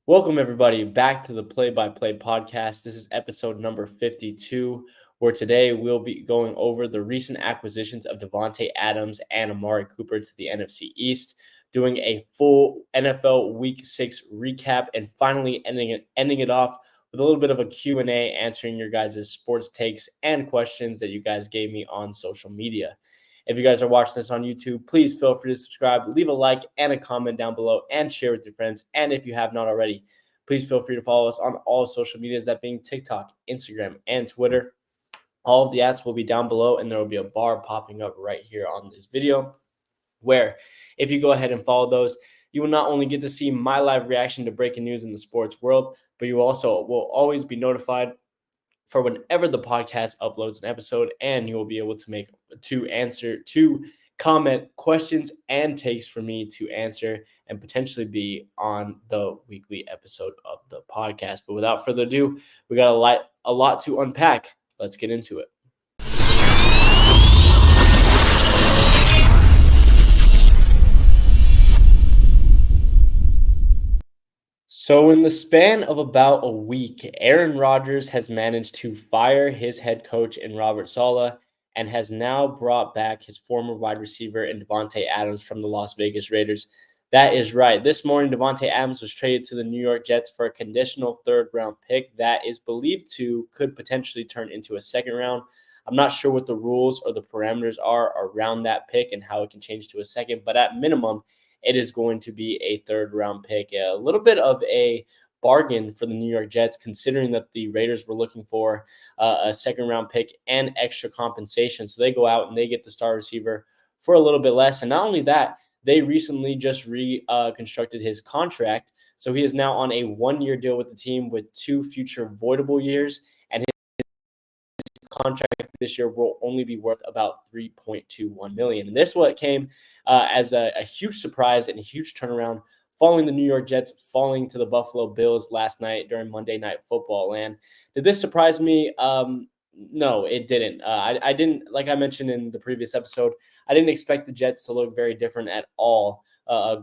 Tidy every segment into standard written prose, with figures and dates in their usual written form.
Welcome, everybody, back to the Play by Play podcast. This is episode number 52, where today we'll be going over the recent acquisitions of Davante Adams and Amari Cooper to the NFC East, doing a full NFL Week 6 recap, and finally ending it off with a little bit of a Q&A, answering your guys' sports takes and questions that you guys gave me on social media. If you guys are watching this on YouTube, please feel free to subscribe, leave a like and a comment down below, and share with your friends. And if you have not already, please feel free to follow us on all social medias, that being TikTok, Instagram, and Twitter. All of the ads will be down below, and there will be a bar popping up right here on this video, where if you go ahead and follow those, you will not only get to see my live reaction to breaking news in the sports world, but you also will always be notified for whenever the podcast uploads an episode, and you will be able to comment questions and takes for me to answer and potentially be on the weekly episode of the podcast. But without further ado, we got a lot to unpack. Let's get into it. So, in the span of about a week, Aaron Rodgers has managed to fire his head coach in Robert Saleh and has now brought back his former wide receiver in Davante Adams from the Las Vegas Raiders. That is right. This morning, Davante Adams was traded to the New York Jets for a conditional third round pick that is believed to could potentially turn into a second round. I'm not sure what the rules or the parameters are around that pick and how it can change to a second, but at minimum, it is going to be a third round pick. A little bit of a bargain for the New York Jets, considering that the Raiders were looking for a second round pick and extra compensation. So they go out and they get the star receiver for a little bit less. And not only that, they recently just reconstructed his contract. So he is now on a 1 year deal with the team with 2 future voidable years. And contract this year will only be worth about $3.21 million. And this what came as a huge surprise and a huge turnaround following the New York Jets falling to the Buffalo Bills last night during Monday Night Football. And did this surprise me? No, it didn't. I didn't, like I mentioned in the previous episode, I didn't expect the Jets to look very different at all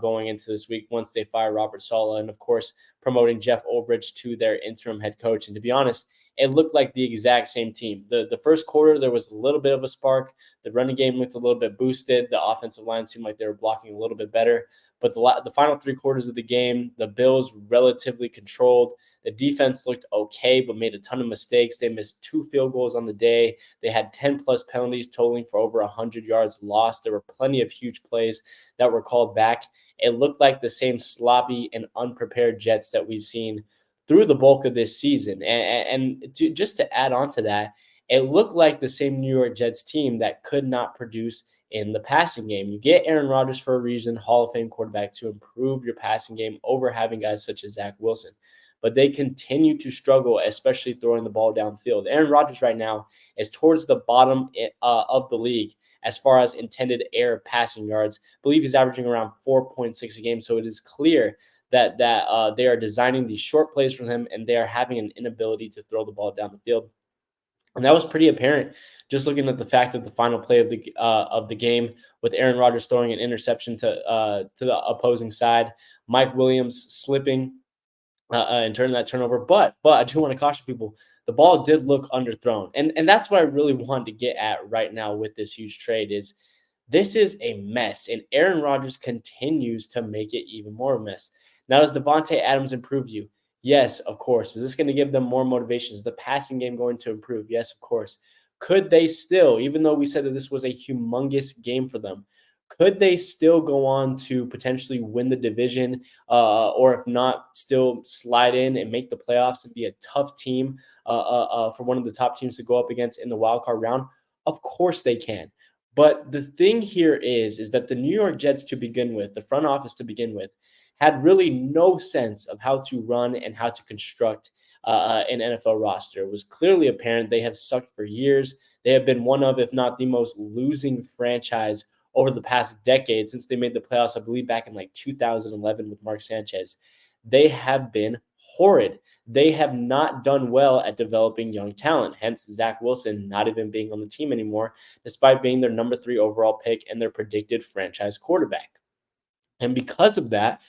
going into this week once they fire Robert Saleh and, of course, promoting Jeff Ulbrich to their interim head coach. And to be honest, it looked like the exact same team. The first quarter, there was a little bit of a spark. The running game looked a little bit boosted. The offensive line seemed like they were blocking a little bit better. But the final 3 quarters of the game, the Bills relatively controlled. The defense looked okay, but made a ton of mistakes. They missed 2 field goals on the day. They had 10-plus penalties totaling for over 100 yards lost. There were plenty of huge plays that were called back. It looked like the same sloppy and unprepared Jets that we've seen through the bulk of this season. Just to add on to that, it looked like the same New York Jets team that could not produce in the passing game. You get Aaron Rodgers for a reason, Hall of Fame quarterback, to improve your passing game over having guys such as Zach Wilson. But they continue to struggle, especially throwing the ball downfield. Aaron Rodgers right now is towards the bottom of the league as far as intended air passing yards. I believe he's averaging around 4.6 a game. So it is clear that they are designing these short plays for him, and they are having an inability to throw the ball down the field. And that was pretty apparent just looking at the fact that the final play of the game, with Aaron Rodgers throwing an interception to the opposing side, Mike Williams slipping and turning that turnover. But I do want to caution people, the ball did look underthrown. And that's what I really wanted to get at right now with this huge trade is this is a mess. And Aaron Rodgers continues to make it even more of a mess. Now, has Davante Adams improved you? Yes, of course. Is this going to give them more motivation? Is the passing game going to improve? Yes, of course. Could they still, even though we said that this was a humongous game for them, could they still go on to potentially win the division, or if not, still slide in and make the playoffs and be a tough team for one of the top teams to go up against in the wild card round? Of course they can. But the thing here is that the New York Jets, to begin with, the front office to begin with, had really no sense of how to run and how to construct an NFL roster. It was clearly apparent they have sucked for years. They have been one of, if not the most losing franchise over the past decade since they made the playoffs, I believe back in like 2011 with Mark Sanchez. They have been horrid. They have not done well at developing young talent, hence Zach Wilson not even being on the team anymore, despite being their number 3 overall pick and their predicted franchise quarterback. And because of that,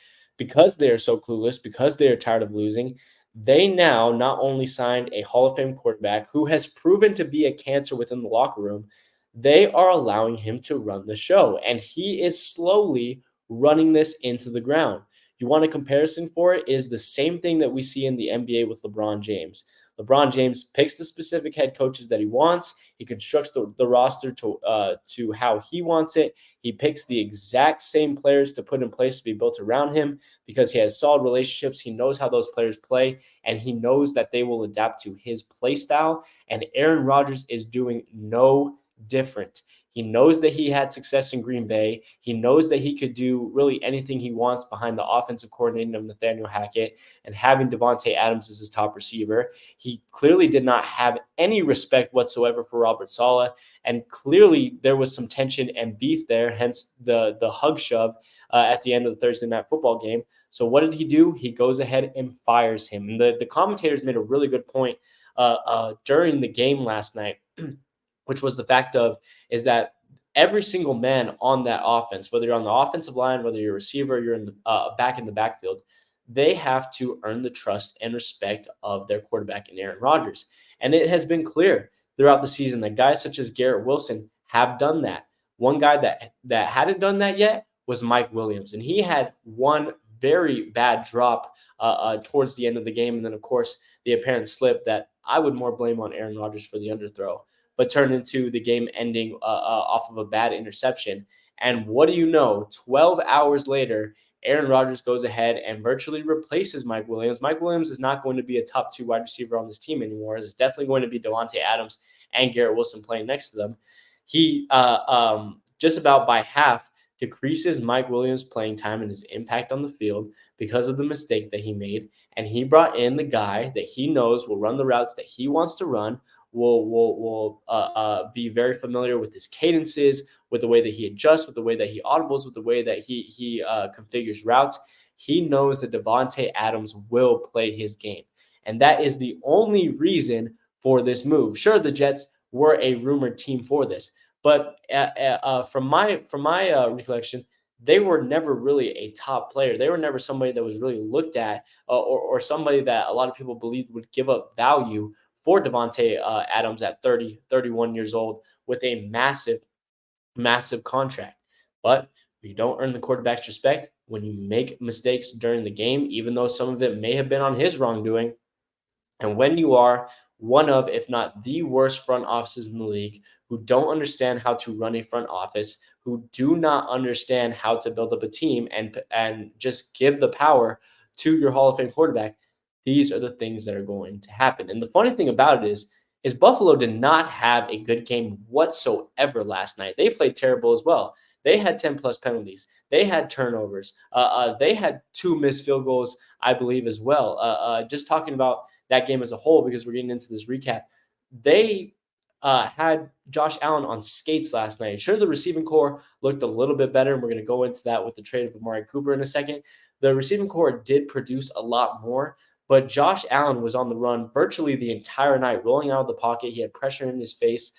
because they are so clueless, because they are tired of losing, they now not only signed a Hall of Fame quarterback who has proven to be a cancer within the locker room, they are allowing him to run the show. And he is slowly running this into the ground. You want a comparison for it? Is the same thing that we see in the NBA with LeBron James. LeBron James picks the specific head coaches that he wants. He constructs the roster to how he wants it. He picks the exact same players to put in place to be built around him because he has solid relationships. He knows how those players play, and he knows that they will adapt to his play style. And Aaron Rodgers is doing no different. He knows that he had success in Green Bay. He knows that he could do really anything he wants behind the offensive coordinator of Nathaniel Hackett and having Davante Adams as his top receiver. He clearly did not have any respect whatsoever for Robert Saleh, and clearly there was some tension and beef there, hence the hug shove at the end of the Thursday night football game. So what did he do? He goes ahead and fires him. And the commentators made a really good point during the game last night, which was the fact of is that every single man on that offense, whether you're on the offensive line, whether you're a receiver, you're in the back in the backfield, they have to earn the trust and respect of their quarterback in Aaron Rodgers. And it has been clear throughout the season that guys such as Garrett Wilson have done that. One guy that hadn't done that yet was Mike Williams, and he had one very bad drop towards the end of the game, and then of course the apparent slip that I would more blame on Aaron Rodgers for the underthrow, but turned into the game ending off of a bad interception. And what do you know? 12 hours later, Aaron Rodgers goes ahead and virtually replaces Mike Williams. Mike Williams is not going to be a top two wide receiver on this team anymore. It's definitely going to be Davante Adams and Garrett Wilson playing next to them. He just about by half decreases Mike Williams' playing time and his impact on the field because of the mistake that he made. And he brought in the guy that he knows will run the routes that he wants to run, will be very familiar with his cadences, with the way that he adjusts, with the way that he audibles, with the way that he configures routes. He knows that Davante Adams will play his game, and that is the only reason for this move. Sure, the Jets were a rumored team for this, but from my recollection, they were never really a top player. They were never somebody that was really looked at, or somebody that a lot of people believed would give up value for Davante Adams at 30, 31 years old with a massive, massive contract. But you don't earn the quarterback's respect when you make mistakes during the game, even though some of it may have been on his wrongdoing. And when you are one of, if not the worst front offices in the league, who don't understand how to run a front office, who do not understand how to build up a team and just give the power to your Hall of Fame quarterback, these are the things that are going to happen. And the funny thing about it is Buffalo did not have a good game whatsoever last night. They played terrible as well. They had 10 plus penalties. They had turnovers. They had two missed field goals, I believe, as well. Just talking about that game as a whole, because we're getting into this recap, they had Josh Allen on skates last night. Sure, the receiving core looked a little bit better, and we're going to go into that with the trade of Amari Cooper in a second. The receiving core did produce a lot more, but Josh Allen was on the run virtually the entire night, rolling out of the pocket. He had pressure in his face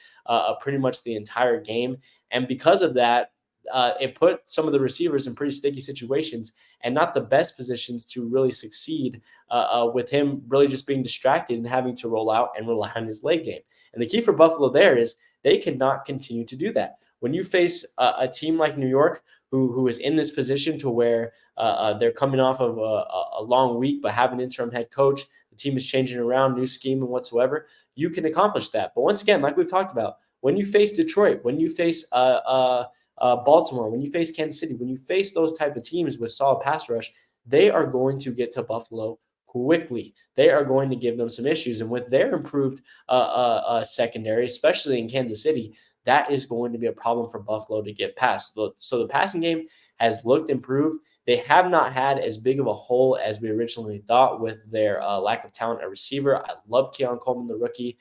pretty much the entire game. And because of that, it put some of the receivers in pretty sticky situations and not the best positions to really succeed with him really just being distracted and having to roll out and rely on his leg game. And the key for Buffalo there is they cannot continue to do that. When you face a team like New York, who is in this position to where they're coming off of a long week, but have an interim head coach, the team is changing around, new scheme and whatsoever, you can accomplish that. But once again, like we've talked about, when you face Detroit, when you face Baltimore, when you face Kansas City, when you face those type of teams with solid pass rush, they are going to get to Buffalo quickly. They are going to give them some issues. And with their improved secondary, especially in Kansas City, that is going to be a problem for Buffalo to get past. So the passing game has looked improved. They have not had as big of a hole as we originally thought with their lack of talent at receiver. I love Keon Coleman, the rookie,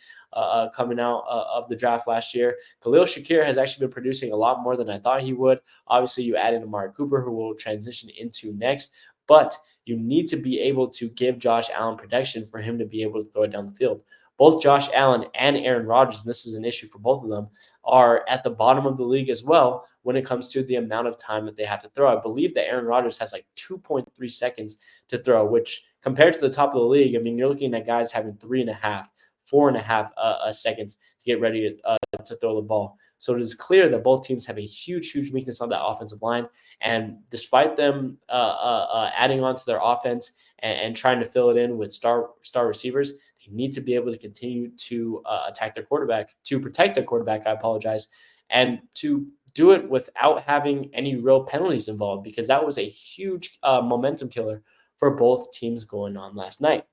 coming out of the draft last year. Khalil Shakir has actually been producing a lot more than I thought he would. Obviously, you add in Amari Cooper, who will transition into next. But you need to be able to give Josh Allen protection for him to be able to throw it down the field. both Josh Allen and Aaron Rodgers, and this is an issue for both of them, are at the bottom of the league as well when it comes to the amount of time that they have to throw. I believe that Aaron Rodgers has like 2.3 seconds to throw, which compared to the top of the league, I mean, you're looking at guys having 3.5, 4.5 seconds to get ready to throw the ball. So it is clear that both teams have a huge, huge weakness on that offensive line. And despite them adding on to their offense and trying to fill it in with star receivers, they need to be able to continue to attack their quarterback, to protect their quarterback, I apologize, and to do it without having any real penalties involved, because that was a huge momentum killer for both teams going on last night.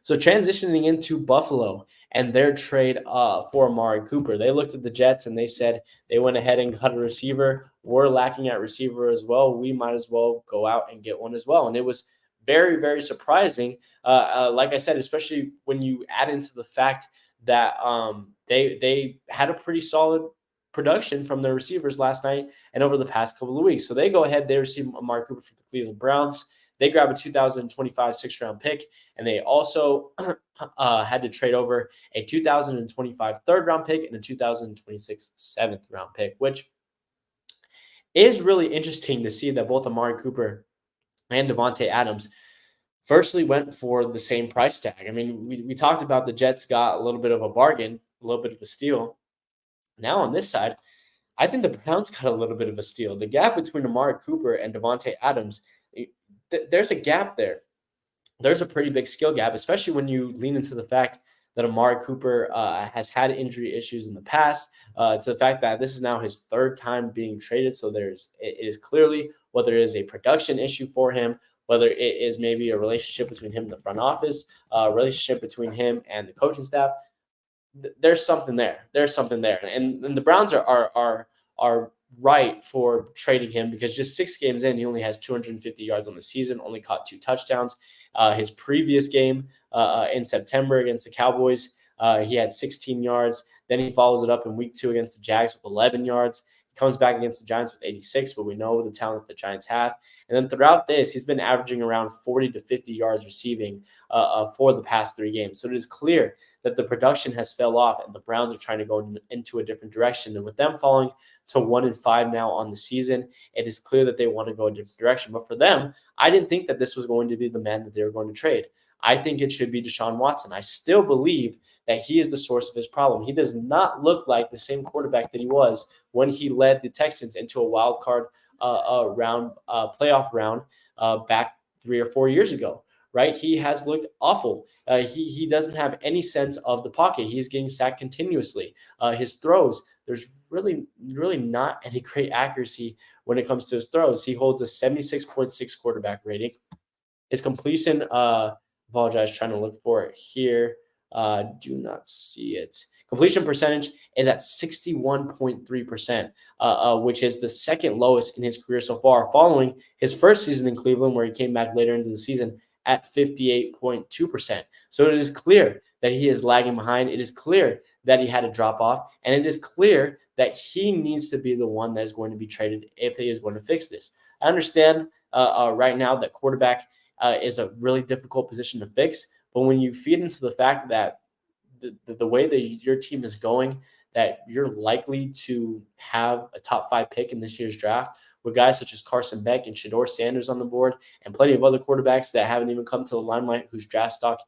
So transitioning into Buffalo and their trade for Amari Cooper, they looked at the Jets and they said they went ahead and got a receiver. We're lacking at receiver as well. We might as well go out and get one as well. And it was very, very surprising. Like I said, especially when you add into the fact that they had a pretty solid production from their receivers last night and over the past couple of weeks. So they go ahead, they receive Amari Cooper from the Cleveland Browns. They grab a 2025 sixth-round pick, and they also had to trade over a 2025 third-round pick and a 2026 seventh-round pick, which is really interesting to see that both Amari Cooper and Davante Adams firstly went for the same price tag. I mean, we talked about the Jets got a little bit of a bargain, a little bit of a steal. Now on this side, I think the Browns got a little bit of a steal. The gap between Amari Cooper and Davante Adams, there's a gap there. There's a pretty big skill gap, especially when you lean into the fact that Amari Cooper has had injury issues in the past, to the fact that this is now his third time being traded. So it is clearly, whether it is a production issue for him, whether it is maybe a relationship between him and the front office, a relationship between him and the coaching staff, there's something there. There's something there. And the Browns are right for trading him, because just 6 games in, he only has 250 yards on the season, only caught 2 touchdowns. His previous game in September against the Cowboys, he had 16 yards. Then he follows it up in week 2 against the Jags with 11 yards. He comes back against the Giants with 86, but we know the talent the Giants have. And then throughout this, he's been averaging around 40 to 50 yards receiving for the past 3 games. So it is clear that the production has fell off, and the Browns are trying to go into a different direction. And with them falling to 1-5 now on the season, it is clear that they want to go a different direction. But for them, I didn't think that this was going to be the man that they were going to trade. I think it should be Deshaun Watson. I still believe that he is the source of his problem. He does not look like the same quarterback that he was when he led the Texans into a wild card playoff round back 3 or 4 years ago. Right? He has looked awful. He doesn't have any sense of the pocket. He's getting sacked continuously. His throws, there's really not any great accuracy when it comes to his throws. He holds a 76.6 quarterback rating. His completion, apologize, trying to look for it here. Do not see it. Completion percentage is at 61.3%, which is the second lowest in his career so far, following his first season in Cleveland, where he came back later into the season at 58.2%. So it is clear that he is lagging behind. It is clear that he had a drop off, and it is clear that he needs to be the one that is going to be traded if he is going to fix this. I understand right now that quarterback is a really difficult position to fix, but when you feed into the fact that the way that your team is going, that you're likely to have a top 5 pick in this year's draft, with guys such as Carson Beck and Shador Sanders on the board, and plenty of other quarterbacks that haven't even come to the limelight whose draft stock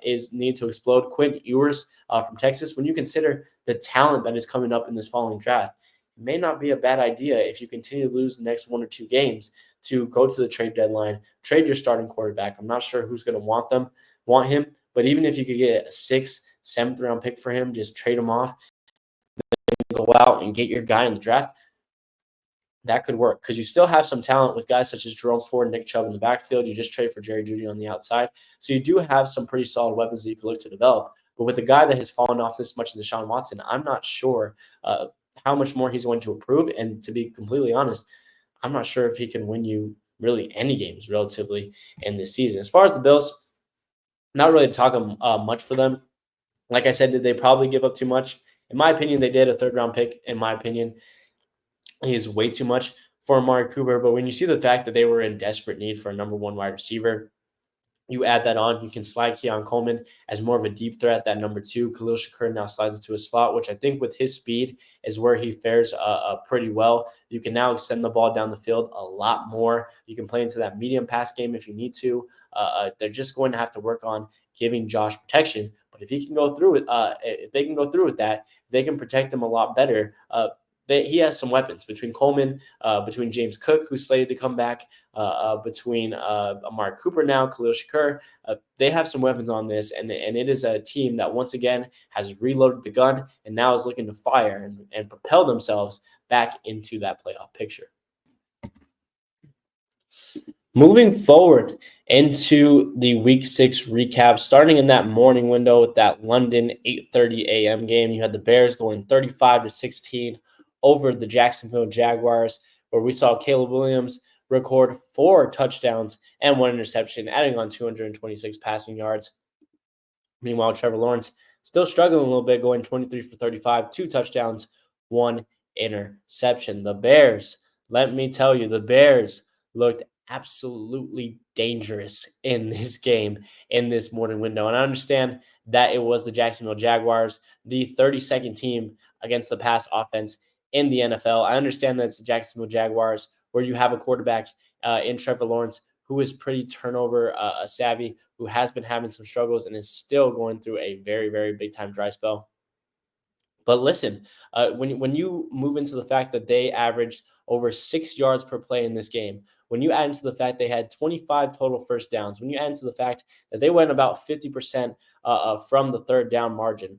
is need to explode. Quinn Ewers from Texas. When you consider the talent that is coming up in this following draft, it may not be a bad idea, if you continue to lose the next 1 or 2 games, to go to the trade deadline, trade your starting quarterback. I'm not sure who's going to want him, but even if you could get a 6th, 7th round pick for him, just trade him off, then go out and get your guy in the draft. That could work, because you still have some talent with guys such as Jerome Ford, Nick Chubb in the backfield. You just trade for Jerry Jeudy on the outside. So you do have some pretty solid weapons that you can look to develop. But with a guy that has fallen off this much in Deshaun Watson, I'm not sure how much more he's going to improve. And to be completely honest, I'm not sure if he can win you really any games relatively in this season. As far as the Bills, not really talking much for them. Like I said, did they probably give up too much? In my opinion, they did. A 3rd-round pick, in my opinion, is way too much for Amari Cooper. But when you see the fact that they were in desperate need for a number 1 wide receiver, You add that on, you can slide Keon Coleman as more of a deep threat. That number two, Khalil Shakur now slides into a slot, which I think with his speed is where he fares pretty well. You can now extend the ball down the field a lot more. You can play into that medium pass game if you need to. They're just going to have to work on giving Josh protection. But if he can go through it, if they can go through with that, they can protect him a lot better. He has some weapons between Coleman, between James Cook, who's slated to come back, between Amari Cooper now, Khalil Shakur. They have some weapons on this, and it is a team that once again has reloaded the gun and now is looking to fire and propel themselves back into that playoff picture. Moving forward into the Week 6 recap, starting in that morning window with that London 8:30 a.m. game, you had the Bears going 35-16 over the Jacksonville Jaguars, where we saw Caleb Williams record 4 touchdowns and 1 interception, adding on 226 passing yards. Meanwhile, Trevor Lawrence still struggling a little bit, going 23 for 35, 2 touchdowns, 1 interception. The Bears, let me tell you, the Bears looked absolutely dangerous in this game, in this morning window. And I understand that it was the Jacksonville Jaguars, the 32nd team against the pass offense in the NFL. I understand that it's the Jacksonville Jaguars, where you have a quarterback in Trevor Lawrence who is pretty turnover savvy, who has been having some struggles and is still going through a very, very big time dry spell. But listen, when you move into the fact that they averaged over 6 yards per play in this game, when you add into the fact they had 25 total first downs, when you add into the fact that they went about 50% from the third down margin,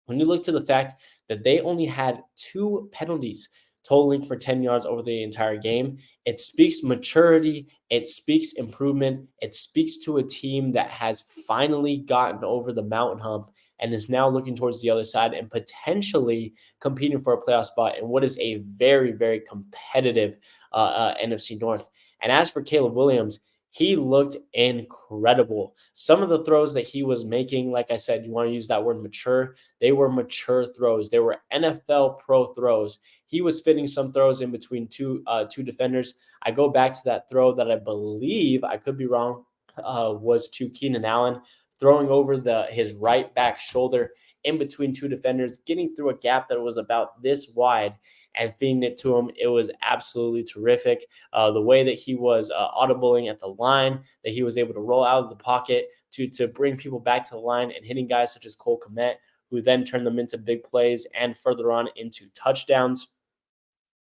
when you look to the fact that they only had 2 penalties totaling for 10 yards over the entire game, it speaks maturity, it speaks improvement, it speaks to a team that has finally gotten over the mountain hump and is now looking towards the other side and potentially competing for a playoff spot in what is a very, very competitive NFC North. And as for Caleb Williams, he looked incredible. Some of the throws that he was making, like I said, you want to use that word mature, they were mature throws. They were NFL pro throws. He was fitting some throws in between two defenders. I go back to that throw that I believe, I could be wrong, was to Keenan Allen, throwing over his right back shoulder in between 2 defenders, getting through a gap that was about this wide and feeding it to him. It was absolutely terrific. The way that he was audibling at the line, that he was able to roll out of the pocket to bring people back to the line and hitting guys such as Cole Kmet, who then turned them into big plays and further on into touchdowns.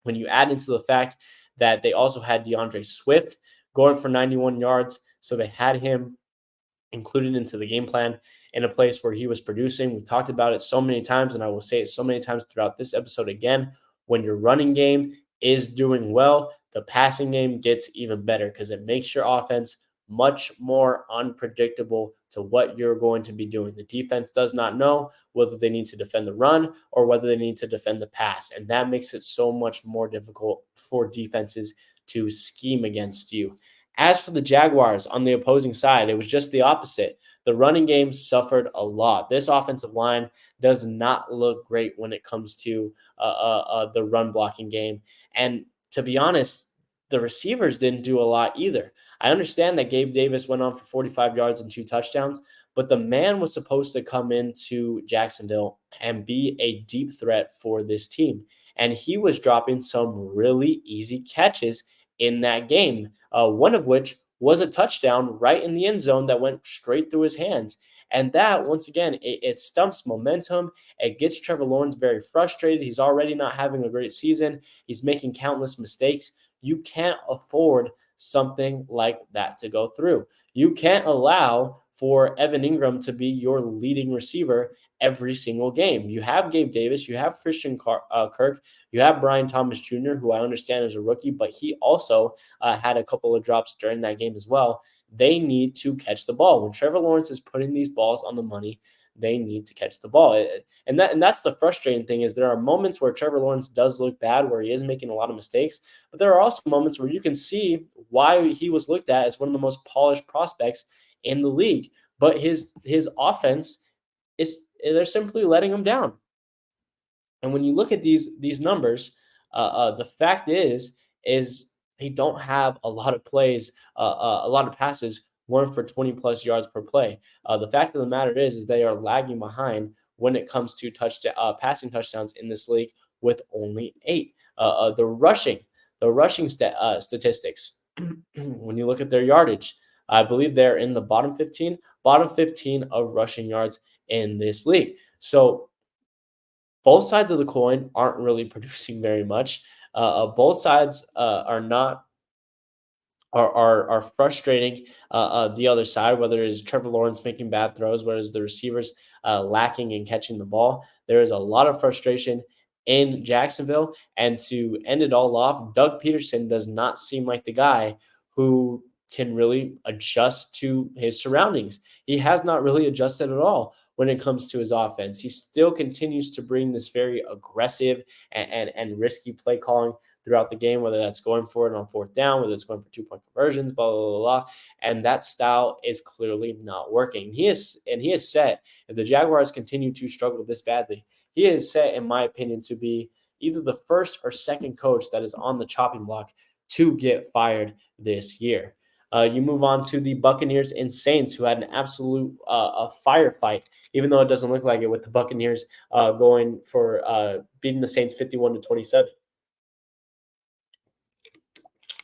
When you add into the fact that they also had DeAndre Swift going for 91 yards, so they had him included into the game plan in a place where he was producing. We talked about it so many times, and I will say it so many times throughout this episode again. When your running game is doing well, the passing game gets even better because it makes your offense much more unpredictable to what you're going to be doing. The defense does not know whether they need to defend the run or whether they need to defend the pass. And that makes it so much more difficult for defenses to scheme against you. As for the Jaguars on the opposing side, it was just the opposite. The running game suffered a lot. This offensive line does not look great when it comes to the run blocking game. And to be honest, the receivers didn't do a lot either. I understand that Gabe Davis went on for 45 yards and 2 touchdowns, but the man was supposed to come into Jacksonville and be a deep threat for this team. And he was dropping some really easy catches in that game, one of which was a touchdown right in the end zone that went straight through his hands. And that, once again, it stumps momentum. It gets Trevor Lawrence very frustrated. He's already not having a great season. He's making countless mistakes. You can't afford something like that to go through. You can't allow for Evan Ingram to be your leading receiver every single game. You have Gabe Davis, you have Christian Kirk, you have Brian Thomas Jr., who I understand is a rookie, but he also had a couple of drops during that game as well. They need to catch the ball. When Trevor Lawrence is putting these balls on the money, they need to catch the ball. And that's the frustrating thing is there are moments where Trevor Lawrence does look bad, where he is making a lot of mistakes, but there are also moments where you can see why he was looked at as one of the most polished prospects in the league. But his offense they're simply letting him down. And when you look at these numbers, the fact is he don't have a lot of plays, a lot of passes going for 20 plus yards per play. The fact of the matter is they are lagging behind when it comes to passing touchdowns in this league with only 8. The rushing statistics, when you look at their yardage, I believe they're in the bottom 15 of rushing yards in this league. So both sides of the coin aren't really producing very much. Both sides are frustrating the other side, whether it's Trevor Lawrence making bad throws, whereas the receivers lacking in catching the ball. There is a lot of frustration in Jacksonville. And to end it all off, Doug Peterson does not seem like the guy who can really adjust to his surroundings. He has not really adjusted at all when it comes to his offense. He still continues to bring this very aggressive and risky play calling throughout the game, whether that's going for it on fourth down, whether it's going for 2 point conversions, blah, blah, blah, blah. And that style is clearly not working. He is set, if the Jaguars continue to struggle this badly, he is set, in my opinion, to be either the first or second coach that is on the chopping block to get fired this year. You move on to the Buccaneers and Saints, who had an absolute a firefight, even though it doesn't look like it, with the Buccaneers going for beating the Saints 51-27.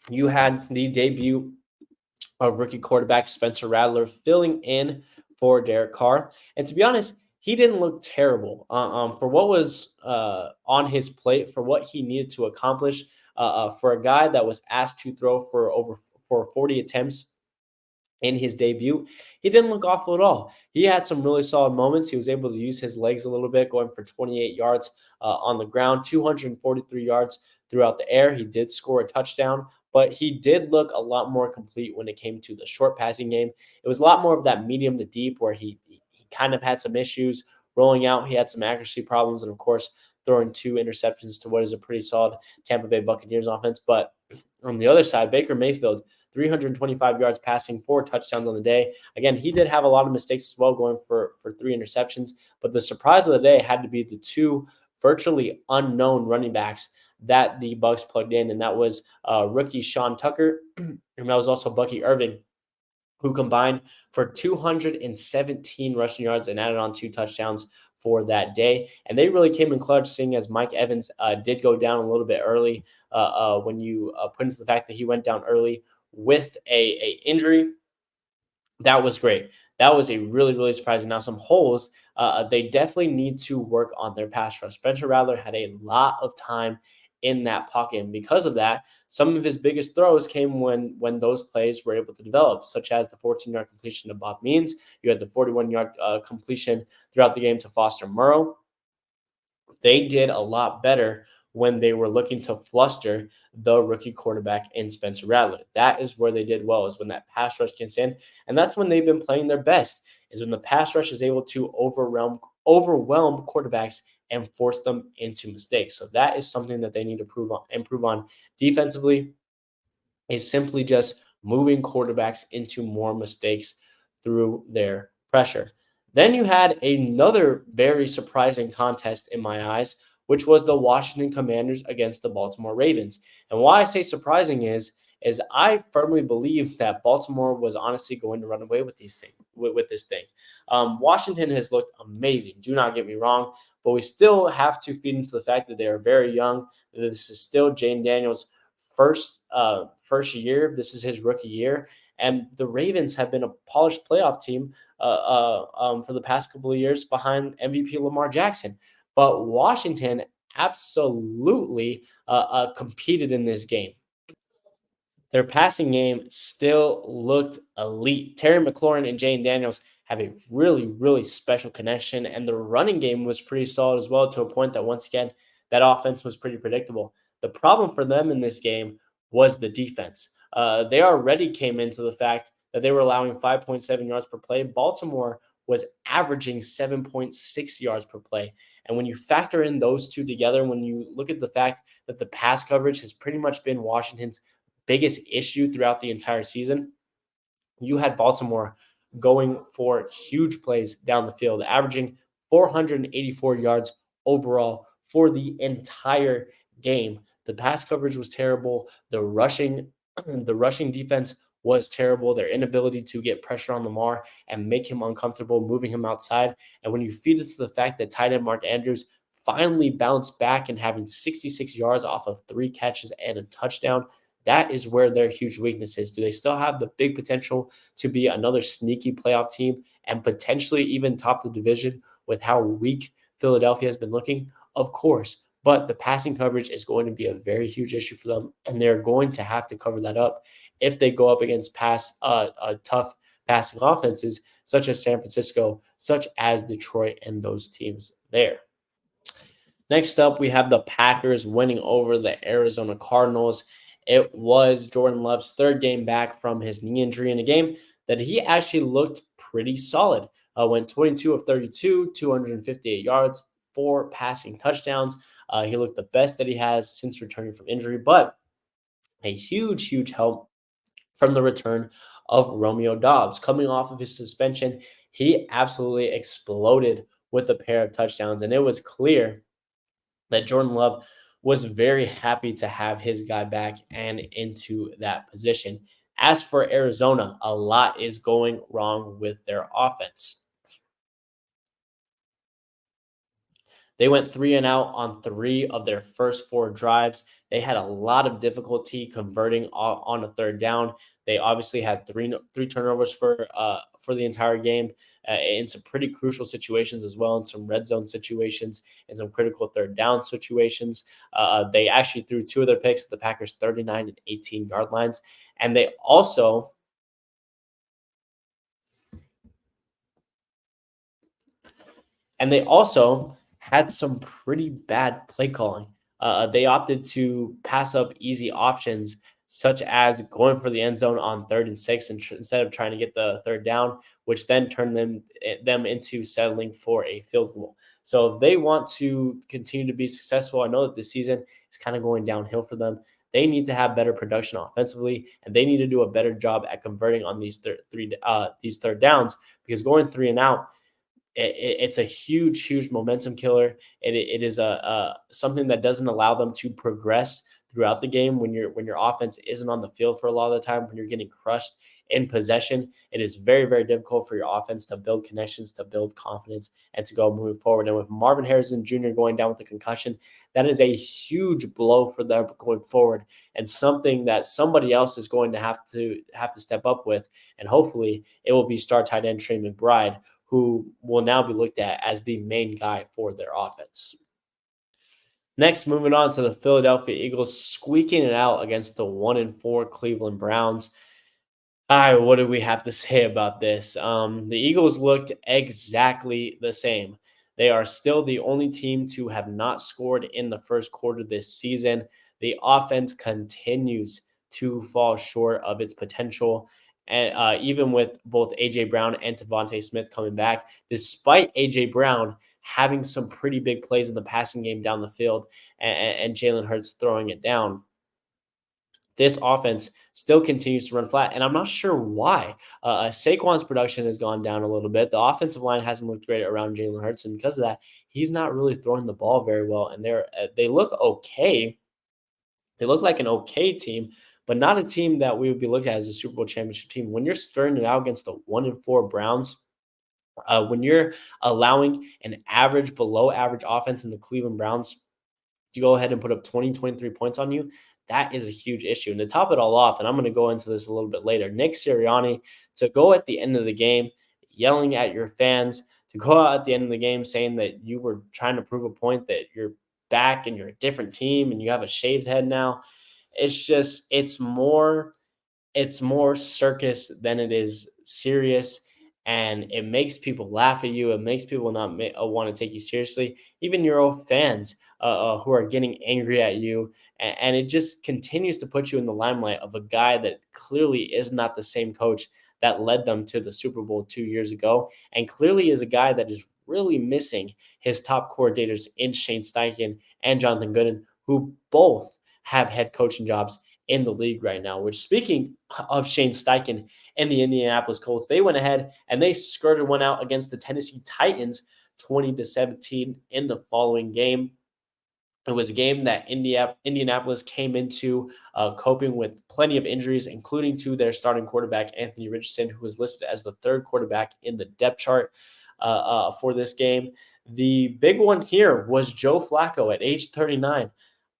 You had the debut of rookie quarterback Spencer Rattler filling in for Derek Carr. And to be honest, he didn't look terrible for what was on his plate, for what he needed to accomplish, for a guy that was asked to throw for 40 attempts in his debut. He didn't look awful at all. He had some really solid moments. He was able to use his legs a little bit, going for 28 yards on the ground, 243 yards throughout the air. He did score a touchdown, but he did look a lot more complete when it came to the short passing game. It was a lot more of that medium to deep where he kind of had some issues rolling out. He had some accuracy problems, and of course, throwing 2 interceptions to what is a pretty solid Tampa Bay Buccaneers offense. But on the other side, Baker Mayfield, 325 yards passing, 4 touchdowns on the day. Again, he did have a lot of mistakes as well, going for 3 interceptions. But the surprise of the day had to be the 2 virtually unknown running backs that the Bucks plugged in, and that was rookie Sean Tucker, and that was also Bucky Irving, who combined for 217 rushing yards and added on 2 touchdowns for that day. And they really came in clutch, seeing as Mike Evans did go down a little bit early. When you put into the fact that he went down early with a injury, that was great. That was a really, really surprising. Now, some holes, they definitely need to work on their pass rush. Spencer Rattler had a lot of time in that pocket, and because of that, some of his biggest throws came when those plays were able to develop, such as the 14-yard completion to Bob Means. You had the 41-yard completion throughout the game to Foster Murrow. They did a lot better when they were looking to fluster the rookie quarterback in Spencer Rattler. That is where they did well, is when that pass rush gets in. And that's when they've been playing their best, is when the pass rush is able to overwhelm quarterbacks and force them into mistakes. So that is something that they need to improve on defensively, is simply just moving quarterbacks into more mistakes through their pressure. Then you had another very surprising contest in my eyes, which was the Washington Commanders against the Baltimore Ravens. And why I say surprising is I firmly believe that Baltimore was honestly going to run away with this thing. Washington has looked amazing. Do not get me wrong, but we still have to feed into the fact that they are very young. This is still Jane Daniels' first year. This is his rookie year, and the Ravens have been a polished playoff team for the past couple of years behind MVP Lamar Jackson. But Washington absolutely competed in this game. Their passing game still looked elite. Terry McLaurin and Jane Daniels have a really, really special connection, and the running game was pretty solid as well, to a point that, once again, that offense was pretty predictable. The problem for them in this game was the defense. They already came into the fact that they were allowing 5.7 yards per play. Baltimore was averaging 7.6 yards per play. And when you factor in those two together, when you look at the fact that the pass coverage has pretty much been Washington's biggest issue throughout the entire season, you had Baltimore going for huge plays down the field, averaging 484 yards overall for the entire game. The pass coverage was terrible. The rushing defense was terrible. Their inability to get pressure on Lamar and make him uncomfortable, moving him outside. And when you feed it to the fact that tight end Mark Andrews finally bounced back and having 66 yards off of 3 catches and a touchdown, that is where their huge weakness is. Do they still have the big potential to be another sneaky playoff team and potentially even top the division with how weak Philadelphia has been looking? Of course. But the passing coverage is going to be a very huge issue for them, and they're going to have to cover that up if they go up against tough passing offenses such as San Francisco, such as Detroit, and those teams there. Next up, we have the Packers winning over the Arizona Cardinals. It was Jordan Love's third game back from his knee injury in a game that he actually looked pretty solid. Went 22 of 32, 258 yards, 4 passing touchdowns. He looked the best that he has since returning from injury, but a huge, huge help from the return of Romeo Dobbs. Coming off of his suspension, he absolutely exploded with a pair of touchdowns, and it was clear that Jordan Love was very happy to have his guy back and into that position. As for Arizona, a lot is going wrong with their offense. They went 3-and-out on 3 of their first 4 drives. They had a lot of difficulty converting on a third down. They obviously had three turnovers for the entire game in some pretty crucial situations as well, in some red zone situations, and some critical third down situations. They actually threw 2 of their picks at the Packers' 39 and 18 yard lines, and they also had some pretty bad play calling. They opted to pass up easy options, such as going for the end zone on 3rd and 6 instead of trying to get the third down, which then turned them into settling for a field goal. So if they want to continue to be successful, I know that this season is kind of going downhill for them. They need to have better production offensively, and they need to do a better job at converting on these third downs, because going 3-and-out, it's a huge, huge momentum killer. It is a something that doesn't allow them to progress throughout the game when your offense isn't on the field for a lot of the time. When you're getting crushed in possession, it is very, very difficult for your offense to build connections, to build confidence, and to go move forward. And with Marvin Harrison Jr. going down with a concussion, that is a huge blow for them going forward, and something that somebody else is going to have to step up with. And hopefully, it will be star tight end Trey McBride, who will now be looked at as the main guy for their offense. Next, moving on to the Philadelphia Eagles squeaking it out against the 1-4 Cleveland Browns. What do we have to say about this? The Eagles looked exactly the same. They are still the only team to have not scored in the first quarter this season. The offense continues to fall short of its potential. And even with both A.J. Brown and Davante Smith coming back, despite A.J. Brown having some pretty big plays in the passing game down the field, and Jalen Hurts throwing it down, this offense still continues to run flat, and I'm not sure why. Saquon's production has gone down a little bit. The offensive line hasn't looked great around Jalen Hurts, and because of that, he's not really throwing the ball very well. And they look okay. They look like an okay team, but not a team that we would be looked at as a Super Bowl championship team. When you're stirring it out against the 1-4 Browns, when you're allowing an average, below average offense in the Cleveland Browns to go ahead and put up 20, 23 points on you, that is a huge issue. And to top it all off, and I'm going to go into this a little bit later, Nick Sirianni, to go at the end of the game yelling at your fans, to go out at the end of the game saying that you were trying to prove a point that you're back and you're a different team and you have a shaved head now. It's more circus than it is serious, and it makes people laugh at you. It makes people not want to take you seriously. Even your own fans who are getting angry at you, and it just continues to put you in the limelight of a guy that clearly is not the same coach that led them to the Super Bowl 2 years ago, and clearly is a guy that is really missing his top coordinators in Shane Steichen and Jonathan Gooden, who both have head coaching jobs in the league right now. Which, speaking of Shane Steichen and the Indianapolis Colts, they went ahead and they skirted one out against the Tennessee Titans 20-17 in the following game. It was a game that Indianapolis came into coping with plenty of injuries, including to their starting quarterback, Anthony Richardson, who was listed as the third quarterback in the depth chart for this game. The big one here was Joe Flacco at age 39.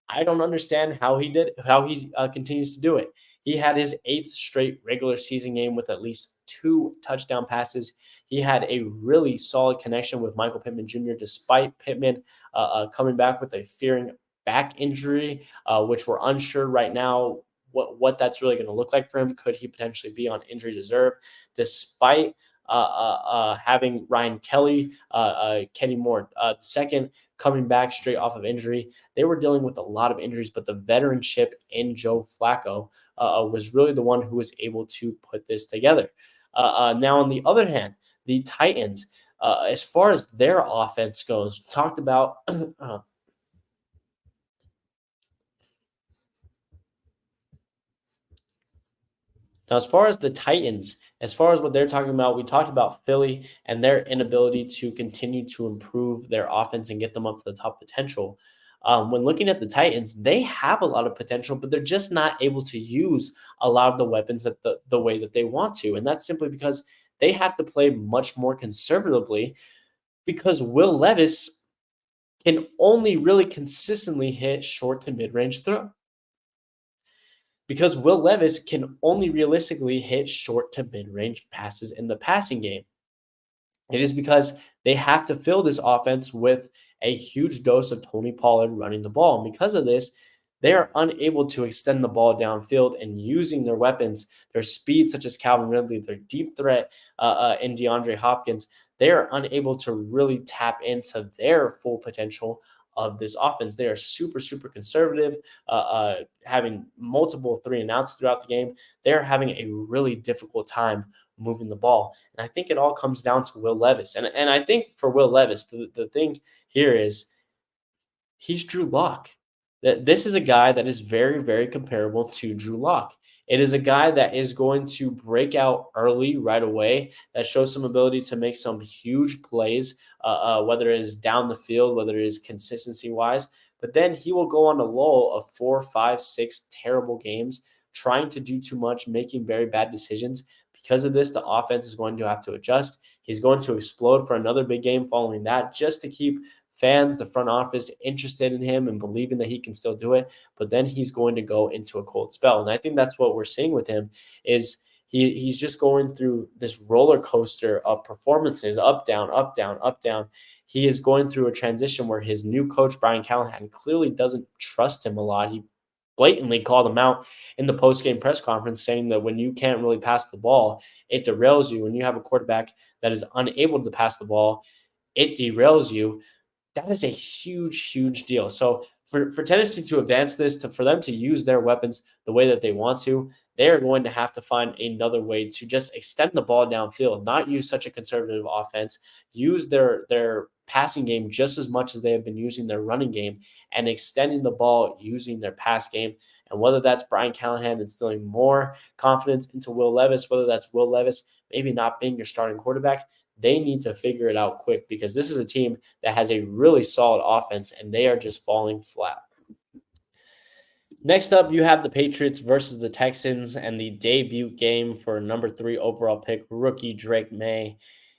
I don't understand how he continues to do it. He had his eighth straight regular season game with at least two touchdown passes. He had a really solid connection with Michael Pittman Jr. despite Pittman coming back with a fearing back injury, which we're unsure right now what that's really going to look like for him. Could he potentially be on injury reserve, despite having Ryan Kelly, Kenny Moore second coming back straight off of injury? They were dealing with a lot of injuries, but the veteranship in Joe Flacco was really the one who was able to put this together. Now, on the other hand, the Titans, as far as their offense goes, talked about now, as far as the Titans, as far as what they're talking about, we talked about Philly and their inability to continue to improve their offense and get them up to the top potential. When looking at the Titans, they have a lot of potential, but they're just not able to use a lot of the weapons that the way that they want to. And that's simply because they have to play much more conservatively because Will Levis can only really consistently hit short to mid range throw because Will Levis can only realistically hit short to mid range passes in the passing game. It is because they have to fill this offense with a huge dose of Tony Pollard running the ball. And because of this, they are unable to extend the ball downfield and using their weapons, their speed, such as Calvin Ridley, their deep threat in DeAndre Hopkins. They are unable to really tap into their full potential of this offense. They are super, super conservative, having multiple three and outs throughout the game. They're having a really difficult time moving the ball. And I think it all comes down to Will Levis. And I think for Will Levis, the thing here is he's Drew Lock. That this is a guy that is very, very comparable to Drew Lock. It is a guy that is going to break out early right away, that shows some ability to make some huge plays, whether it is down the field, whether it is consistency wise. But then he will go on a lull of 4, 5, 6 terrible games, trying to do too much, making very bad decisions. Because of this, the offense is going to have to adjust. He's going to explode for another big game following that just to keep fans, the front office interested in him and believing that he can still do it. But then he's going to go into a cold spell. And I think that's what we're seeing with him is he's just going through this roller coaster of performances, up, down, up, down, up, down. He is going through a transition where his new coach, Brian Callahan, clearly doesn't trust him a lot. He blatantly called him out in the post-game press conference saying that when you can't really pass the ball, it derails you. When you have a quarterback that is unable to pass the ball, it derails you. That is a huge, huge deal. So for Tennessee to advance this, for them to use their weapons the way that they want to, they are going to have to find another way to just extend the ball downfield, not use such a conservative offense, use their passing game just as much as they have been using their running game, and extending the ball using their pass game. And whether that's Brian Callahan instilling more confidence into Will Levis, whether that's Will Levis maybe not being your starting quarterback, they need to figure it out quick because this is a team that has a really solid offense and they are just falling flat. Next up, you have the Patriots versus the Texans and the debut game for number 3 overall pick, rookie Drake May.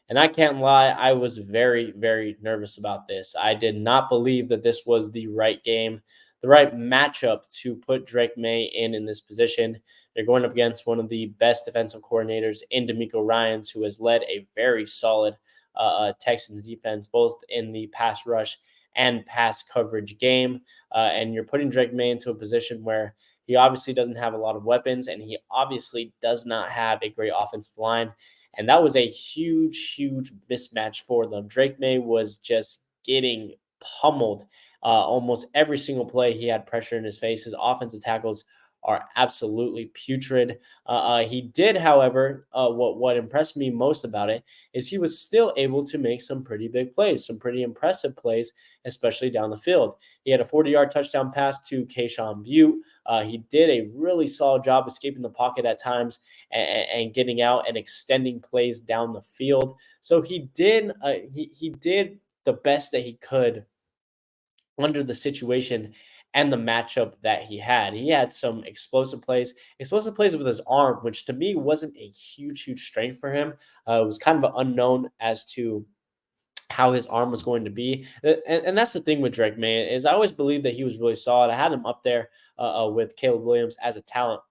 And I can't lie, I was very, very nervous about this. I did not believe that this was the right game, the right matchup to put Drake May in this position. They're going up against one of the best defensive coordinators in D'Amico Ryans, who has led a very solid Texans defense, both in the pass rush and pass coverage game. And you're putting Drake May into a position where he obviously doesn't have a lot of weapons and he obviously does not have a great offensive line. And that was a huge, huge mismatch for them. Drake May was just getting pummeled almost every single play. He had pressure in his face. His offensive tackles are absolutely putrid. He did, however, what impressed me most about it is he was still able to make some pretty big plays, some pretty impressive plays, especially down the field. He had a 40-yard touchdown pass to Kayshon Butte. He did a really solid job escaping the pocket at times and getting out and extending plays down the field. So he did the best that he could under the situation and the matchup that he had. He had some explosive plays with his arm, which to me wasn't a huge strength for him. It was kind of an unknown as to how his arm was going to be. And that's the thing with Drake, man, is I always believed that he was really solid. I had him up there with Caleb Williams as a talent,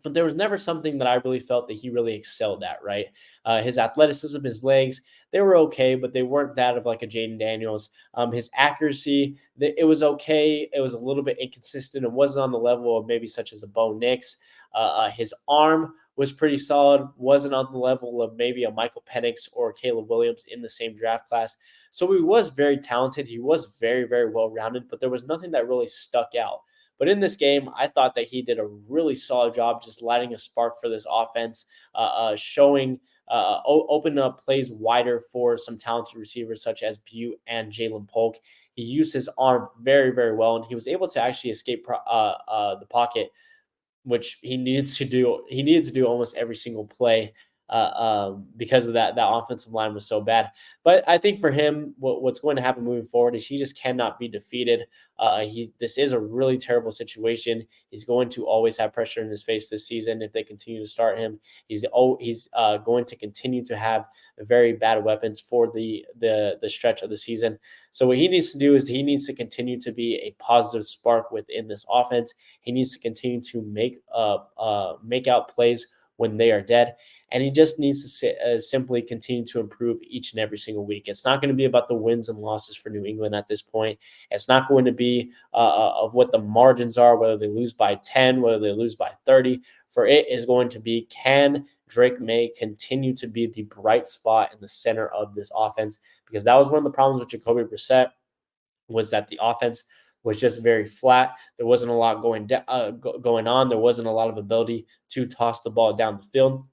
but there was never something that I really felt that he really excelled at, right? His athleticism, his legs, they were okay, but they weren't that of like a Jaden Daniels. His accuracy, it was okay. It was a little bit inconsistent. It wasn't on the level of maybe such as a Bo Nix. His arm was pretty solid, wasn't on the level of maybe a Michael Penix or Caleb Williams in the same draft class. So he was very talented. He was very well rounded, but there was nothing that really stuck out. But in this game, I thought that he did a really solid job just lighting a spark for this offense, showing, open up plays wider for some talented receivers such as Butte and Jalen Polk. He used his arm very well, and he was able to actually escape the pocket, which he needs to do. He needed to do almost every single play because of that offensive line was so bad. But I think for him, what's going to happen moving forward is he just cannot be defeated. This is a really terrible situation. He's going to always have pressure in his face this season if they continue to start him. He's going to continue to have very bad weapons for the stretch of the season. So what he needs to do is he needs to continue to be a positive spark within this offense. He needs to continue to make out plays when they are dead. And he just needs to simply continue to improve each and every single week. It's not going to be about the wins and losses for New England at this point. It's not going to be of what the margins are, whether they lose by 10, whether they lose by 30. For it is going to be, can Drake May continue to be the bright spot in the center of this offense? Because that was one of the problems with Jacoby Brissett, was that the offense was just very flat. There wasn't a lot going on. There wasn't a lot of ability to toss the ball down the field.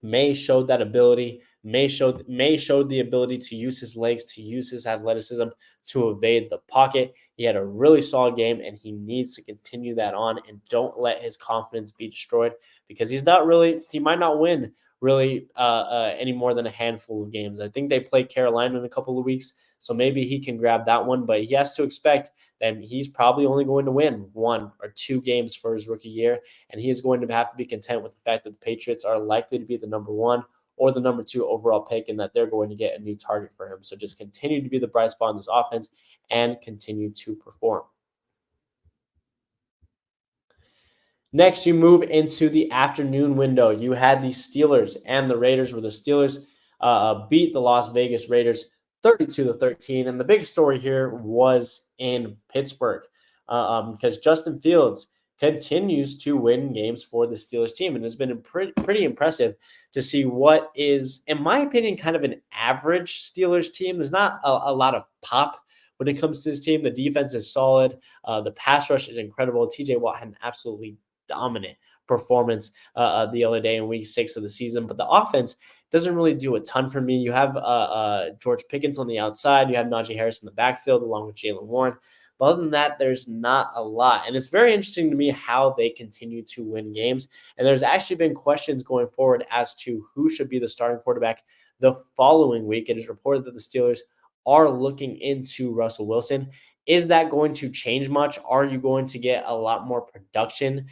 May showed that ability. May showed the ability to use his legs, to use his athleticism to evade the pocket. He had a really solid game, and he needs to continue that on. And don't let his confidence be destroyed, because he might not win really any more than a handful of games. I think they play Carolina in a couple of weeks, so maybe he can grab that one. But he has to expect that he's probably only going to win 1 or 2 games for his rookie year, and he is going to have to be content with the fact that the Patriots are likely to be the number 1 or the number 2 overall pick, and that they're going to get a new target for him. So just continue to be the bright spot in this offense and continue to perform. Next, you move into the afternoon window. You had the Steelers and the Raiders, where the Steelers beat the Las Vegas Raiders 32-13. And the big story here was in Pittsburgh, because Justin Fields continues to win games for the Steelers team. And it's been pretty impressive to see what is, in my opinion, kind of an average Steelers team. There's not a lot of pop when it comes to this team. The defense is solid. The pass rush is incredible. TJ Watt had an absolutely dominant performance the other day in week 6 of the season. But the offense doesn't really do a ton for me. You have George Pickens on the outside. You have Najee Harris in the backfield along with Jalen Warren. But other than that, there's not a lot. And it's very interesting to me how they continue to win games. And there's actually been questions going forward as to who should be the starting quarterback the following week. It is reported that the Steelers are looking into Russell Wilson. Is that going to change much? Are you going to get a lot more production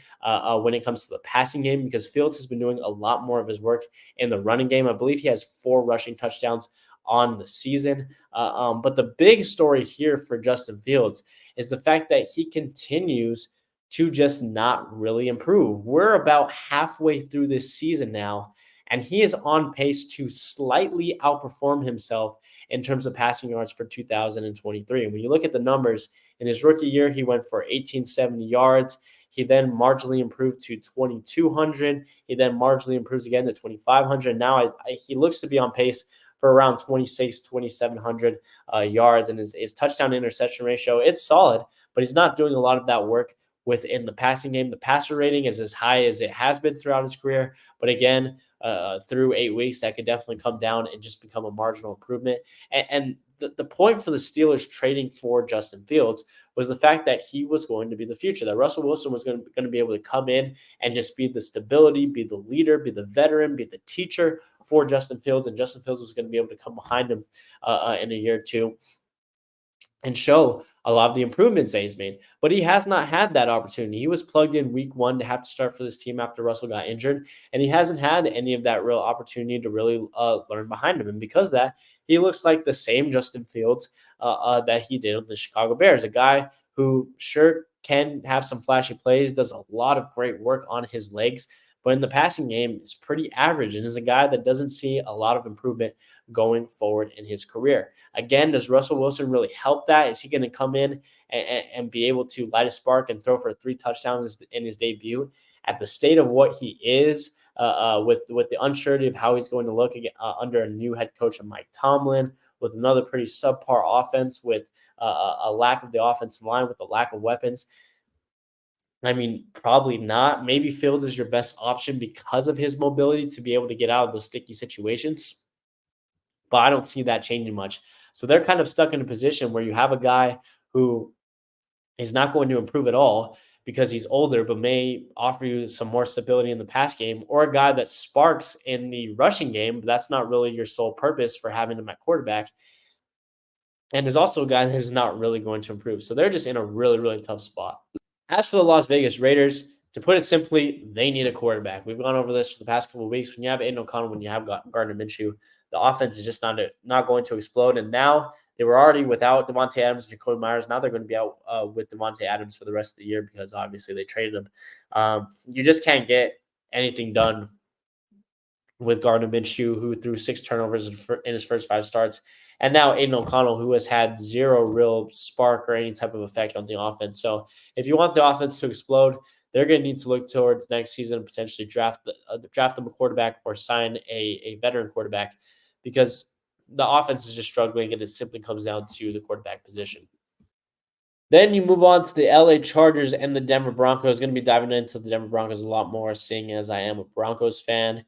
when it comes to the passing game? Because Fields has been doing a lot more of his work in the running game. I believe he has 4 rushing touchdowns on the season. But the big story here for Justin Fields is the fact that he continues to just not really improve. We're about halfway through this season now, and he is on pace to slightly outperform himself in terms of passing yards for 2023. And when you look at the numbers, in his rookie year, he went for 1,870 yards. He then marginally improved to 2,200. He then marginally improves again to 2,500. Now he looks to be on pace for around 2,700 yards. And his touchdown interception ratio, it's solid, but he's not doing a lot of that work within the passing game. The passer rating is as high as it has been throughout his career. But again, through 8 weeks, that could definitely come down and just become a marginal improvement. And the point for the Steelers trading for Justin Fields was the fact that he was going to be the future, that Russell Wilson was going to be able to come in and just be the stability, be the leader, be the veteran, be the teacher for Justin Fields. And Justin Fields was going to be able to come behind him in a year or two and show a lot of the improvements that he's made. But he has not had that opportunity. He was plugged in week one to have to start for this team after Russell got injured, and he hasn't had any of that real opportunity to really learn behind him. And because of that, he looks like the same Justin Fields that he did with the Chicago Bears, a guy who sure can have some flashy plays, does a lot of great work on his legs, but in the passing game is pretty average and is a guy that doesn't see a lot of improvement going forward in his career. Again, does Russell Wilson really help that? Is he going to come in and be able to light a spark and throw for 3 touchdowns in his debut? At the state of what he is, with the uncertainty of how he's going to look again, under a new head coach of Mike Tomlin, with another pretty subpar offense, with a lack of the offensive line, with a lack of weapons. I mean, probably not. Maybe Fields is your best option because of his mobility to be able to get out of those sticky situations, but I don't see that changing much. So they're kind of stuck in a position where you have a guy who is not going to improve at all because he's older, but may offer you some more stability in the pass game, or a guy that sparks in the rushing game, but that's not really your sole purpose for having him at quarterback. And is also a guy that is not really going to improve. So they're just in a really, really tough spot. As for the Las Vegas Raiders, to put it simply, they need a quarterback. We've gone over this for the past couple of weeks. When you have Aiden O'Connell, when you have Gardner Minshew, the offense is just not going to explode. And now they were already without Davante Adams and Jacoby Myers. Now they're going to be out with Davante Adams for the rest of the year because obviously they traded him. You just can't get anything done with Gardner Minshew, who threw 6 turnovers in his first 5 starts, and now Aiden O'Connell, who has had zero real spark or any type of effect on the offense. So if you want the offense to explode, they're going to need to look towards next season and potentially draft them a quarterback or sign a veteran quarterback, because the offense is just struggling and it simply comes down to the quarterback position. Then you move on to the LA Chargers and the Denver Broncos. Going to be diving into the Denver Broncos a lot more, seeing as I am a Broncos fan.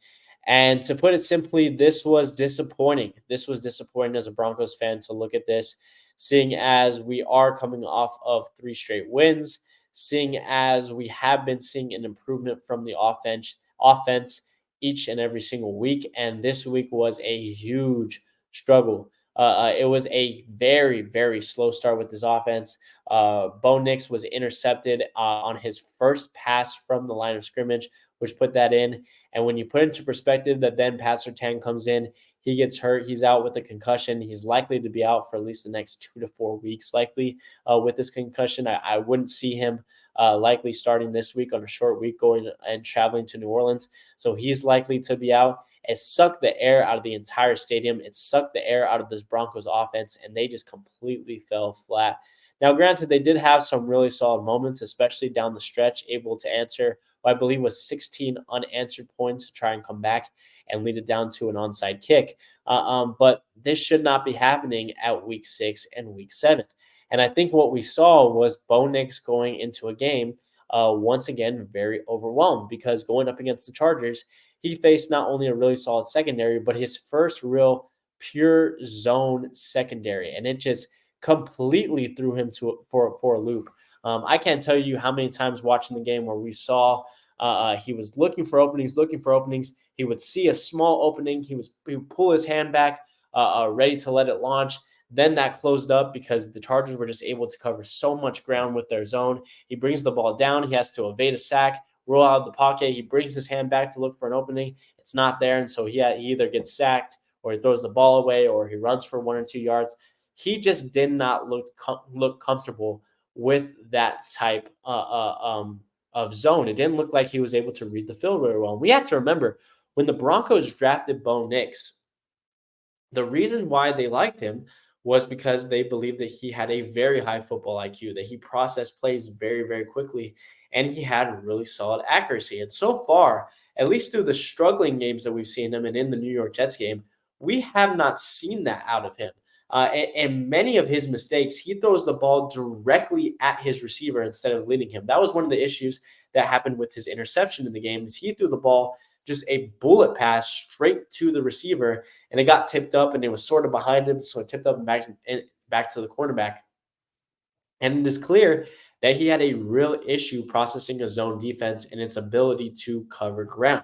And to put it simply, this was disappointing. This was disappointing as a Broncos fan to look at this, seeing as we are coming off of 3 straight wins, seeing as we have been seeing an improvement from the offense each and every single week. And this week was a huge struggle. It was a very, very slow start with this offense. Bo Nix was intercepted on his first pass from the line of scrimmage, which put that in. And when you put into perspective that then Pastor Tang comes in, he gets hurt. He's out with a concussion. He's likely to be out for at least the next 2 to 4 weeks, likely with this concussion. I wouldn't see him likely starting this week on a short week going and traveling to New Orleans. So he's likely to be out. It sucked the air out of the entire stadium. It sucked the air out of this Broncos offense, and they just completely fell flat. Now, granted, they did have some really solid moments, especially down the stretch, able to answer what I believe was 16 unanswered points to try and come back and lead it down to an onside kick. But this should not be happening at week 6 and week 7. And I think what we saw was Bo Nix going into a game once again very overwhelmed, because going up against the Chargers, he faced not only a really solid secondary, but his first real pure zone secondary. And it just completely threw him for a loop. I can't tell you how many times watching the game where we saw he was looking for openings. He would see a small opening. He would pull his hand back, ready to let it launch. Then that closed up because the Chargers were just able to cover so much ground with their zone. He brings the ball down. He has to evade a sack, roll out of the pocket. He brings his hand back to look for an opening. It's not there. And so he either gets sacked, or he throws the ball away, or he runs for 1 or 2 yards. He just did not look comfortable with that type of zone. It didn't look like he was able to read the field very well. We have to remember, when the Broncos drafted Bo Nix, the reason why they liked him was because they believed that he had a very high football IQ, that he processed plays very, very quickly, and he had really solid accuracy. And so far, at least through the struggling games that we've seen him and in the New York Jets game, we have not seen that out of him. And many of his mistakes, he throws the ball directly at his receiver instead of leading him. That was one of the issues that happened with his interception in the game, is he threw the ball just a bullet pass straight to the receiver, and it got tipped up, and it was sort of behind him, so it tipped up and back to the cornerback. And it is clear that he had a real issue processing a zone defense and its ability to cover ground.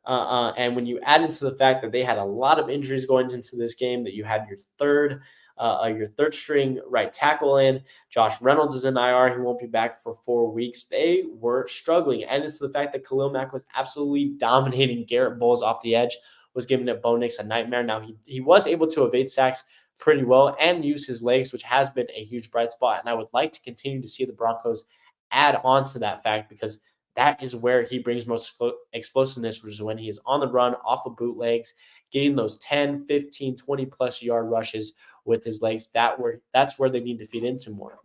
And when you add into the fact that they had a lot of injuries going into this game, that you had your third string right tackle in, Josh Reynolds is in IR. He won't be back for 4 weeks. They were struggling. And it's the fact that Khalil Mack was absolutely dominating Garrett Bowles off the edge, was giving it Bo Nix a nightmare. Now, he was able to evade sacks pretty well and use his legs, which has been a huge bright spot. And I would like to continue to see the Broncos add on to that fact, because that is where he brings most explosiveness, which is when he's on the run off of bootlegs, getting those 10, 15, 20 plus yard rushes with his legs. That's where they need to feed into more.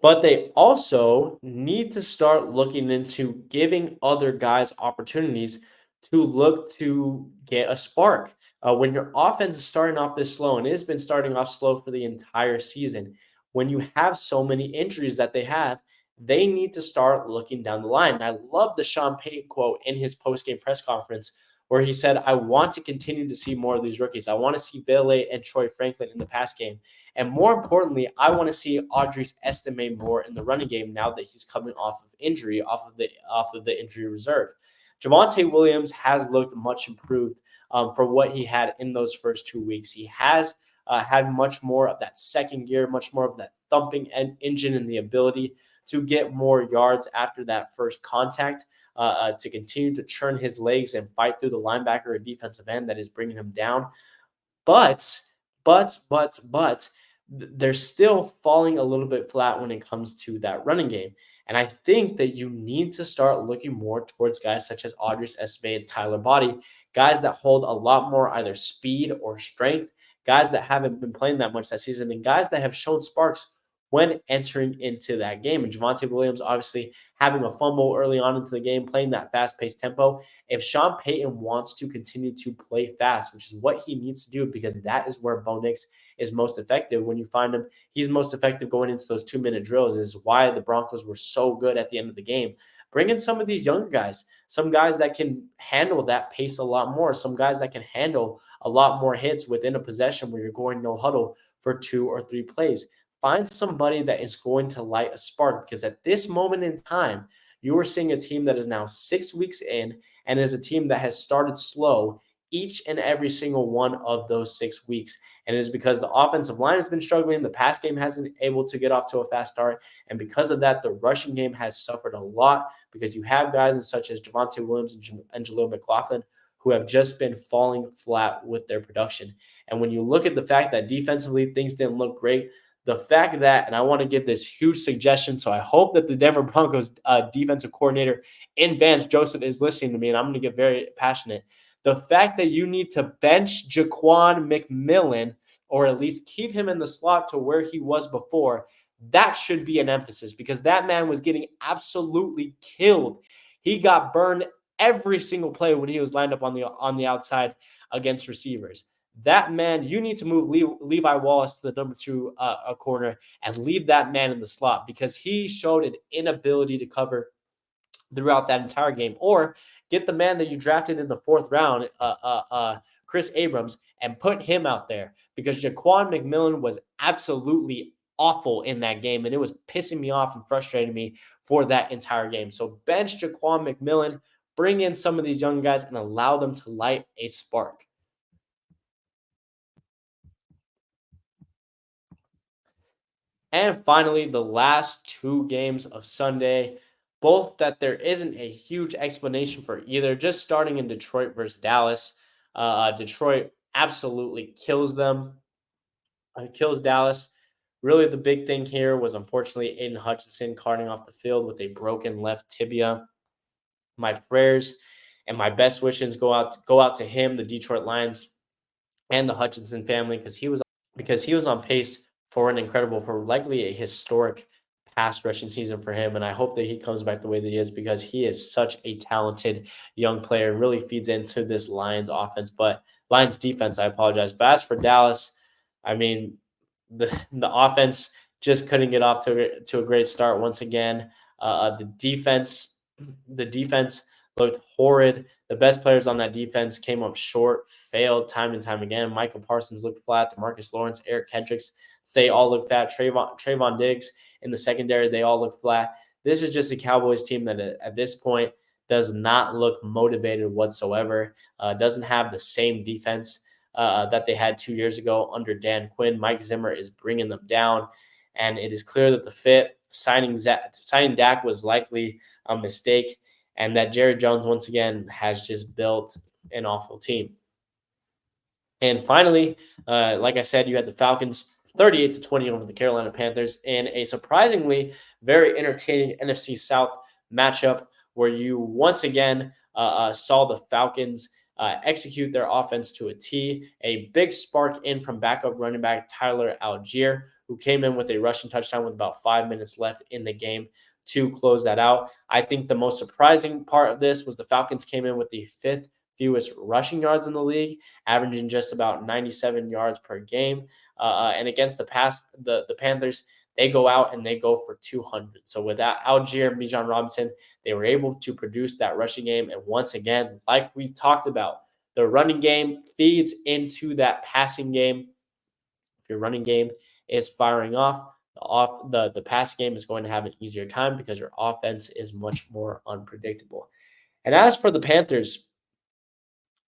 But they also need to start looking into giving other guys opportunities to look to get a spark. When your offense is starting off this slow, and it has been starting off slow for the entire season, when you have so many injuries that they have, they need to start looking down the line. And I love the Sean Payton quote in his post-game press conference, where he said, I want to continue to see more of these rookies. I want to see Bailey and Troy Franklin in the pass game. And more importantly, I want to see Audrey's Estime more in the running game now that he's coming off of injury, off of the injury reserve. Javonte Williams has looked much improved for what he had in those first 2 weeks. He has had much more of that second gear, much more of that thumping engine, and the ability to get more yards after that first contact, to continue to churn his legs and fight through the linebacker or defensive end that is bringing him down. But, but, they're still falling a little bit flat when it comes to that running game. And I think that you need to start looking more towards guys such as Audrey Esme and Tyler Body, guys that hold a lot more either speed or strength, guys that haven't been playing that much that season, and guys that have shown sparks when entering into that game. And Javonte Williams obviously having a fumble early on into the game, playing that fast-paced tempo. If Sean Payton wants to continue to play fast, which is what he needs to do, because that is where Bo Nix is most effective. When you find him, he's most effective going into those 2-minute drills, is why the Broncos were so good at the end of the game. Bring in some of these younger guys, some guys that can handle that pace a lot more, some guys that can handle a lot more hits within a possession where you're going no huddle for 2 or 3 plays. Find somebody that is going to light a spark, because at this moment in time, you are seeing a team that is now 6 weeks in and is a team that has started slow each and every single one of those 6 weeks. And it is because the offensive line has been struggling. The pass game hasn't been able to get off to a fast start. And because of that, the rushing game has suffered a lot, because you have guys such as Javonte Williams and Jaleel McLaughlin who have just been falling flat with their production. And when you look at the fact that defensively things didn't look great, the fact that, and I want to give this huge suggestion, so I hope that the Denver Broncos defensive coordinator in Vance Joseph is listening to me, and I'm going to get very passionate. The fact that you need to bench Jaquan McMillan, or at least keep him in the slot to where he was before, that should be an emphasis, because that man was getting absolutely killed. He got burned every single play when he was lined up on the outside against receivers. That man, you need to move Levi Wallace to the number 2 corner and leave that man in the slot, because he showed an inability to cover throughout that entire game. Or get the man that you drafted in the 4th round, Chris Abrams, and put him out there, because Jaquan McMillan was absolutely awful in that game, and it was pissing me off and frustrating me for that entire game. So bench Jaquan McMillan, bring in some of these young guys, and allow them to light a spark. And finally, the last 2 games of Sunday, both that there isn't a huge explanation for either. Just starting in Detroit versus Dallas. Detroit absolutely kills them, kills Dallas. Really, the big thing here was, unfortunately, Aiden Hutchinson carting off the field with a broken left tibia. My prayers and my best wishes go out to him, the Detroit Lions, and the Hutchinson family, because he was on pace for an incredible, for likely a historic pass rushing season for him. And I hope that he comes back the way that he is, because he is such a talented young player and really feeds into this Lions defense. I apologize. But as for Dallas, I mean, the offense just couldn't get off to a great start once again. The defense looked horrid. The best players on that defense came up short, failed time and time again. Michael Parsons looked flat. DeMarcus Lawrence, Eric Kendricks, they all looked flat. Trayvon Diggs in the secondary, they all looked flat. This is just a Cowboys team that at this point does not look motivated whatsoever. Doesn't have the same defense that they had 2 years ago under Dan Quinn. Mike Zimmer is bringing them down, and it is clear that the fit signing Dak was likely a mistake, and that Jerry Jones once again has just built an awful team. And finally, like I said, you had the Falcons 38-20 over the Carolina Panthers in a surprisingly very entertaining NFC South matchup where you once again saw the Falcons execute their offense to a T. A big spark in from backup running back Tyler Algier, who came in with a rushing touchdown with about 5 minutes left in the game to close that out. I think the most surprising part of this was the Falcons came in with the fifth fewest rushing yards in the league, averaging just about 97 yards per game. And against the Panthers, they go out and they go for 200. So without Algier and Bijan Robinson, they were able to produce that rushing game. And once again, like we talked about, the running game feeds into that passing game. If your running game is firing off, the pass game is going to have an easier time because your offense is much more unpredictable. And as for the Panthers,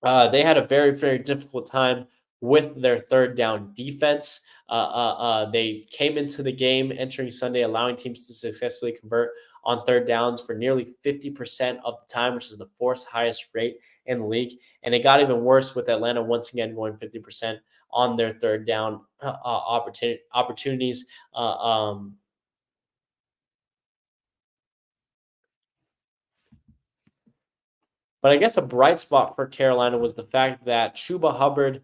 they had a very, very difficult time with their third down defense. They came into the game entering Sunday, allowing teams to successfully convert on third downs for nearly 50% of the time, which is the fourth highest rate in the league. And it got even worse with Atlanta once again going 50% on their third down opportunities. But I guess a bright spot for Carolina was the fact that Chuba Hubbard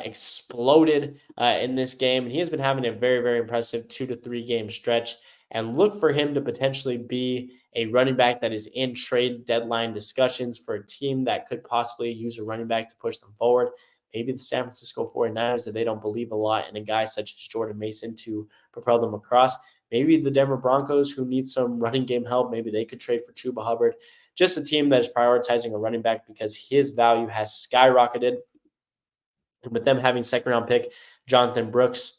exploded in this game. And he has been having a very, very impressive 2 to 3 game stretch. And look for him to potentially be a running back that is in trade deadline discussions for a team that could possibly use a running back to push them forward. Maybe the San Francisco 49ers, that they don't believe a lot in a guy such as Jordan Mason to propel them across. Maybe the Denver Broncos, who need some running game help, maybe they could trade for Chuba Hubbard. Just a team that is prioritizing a running back because his value has skyrocketed. With them having second round pick Jonathan Brooks,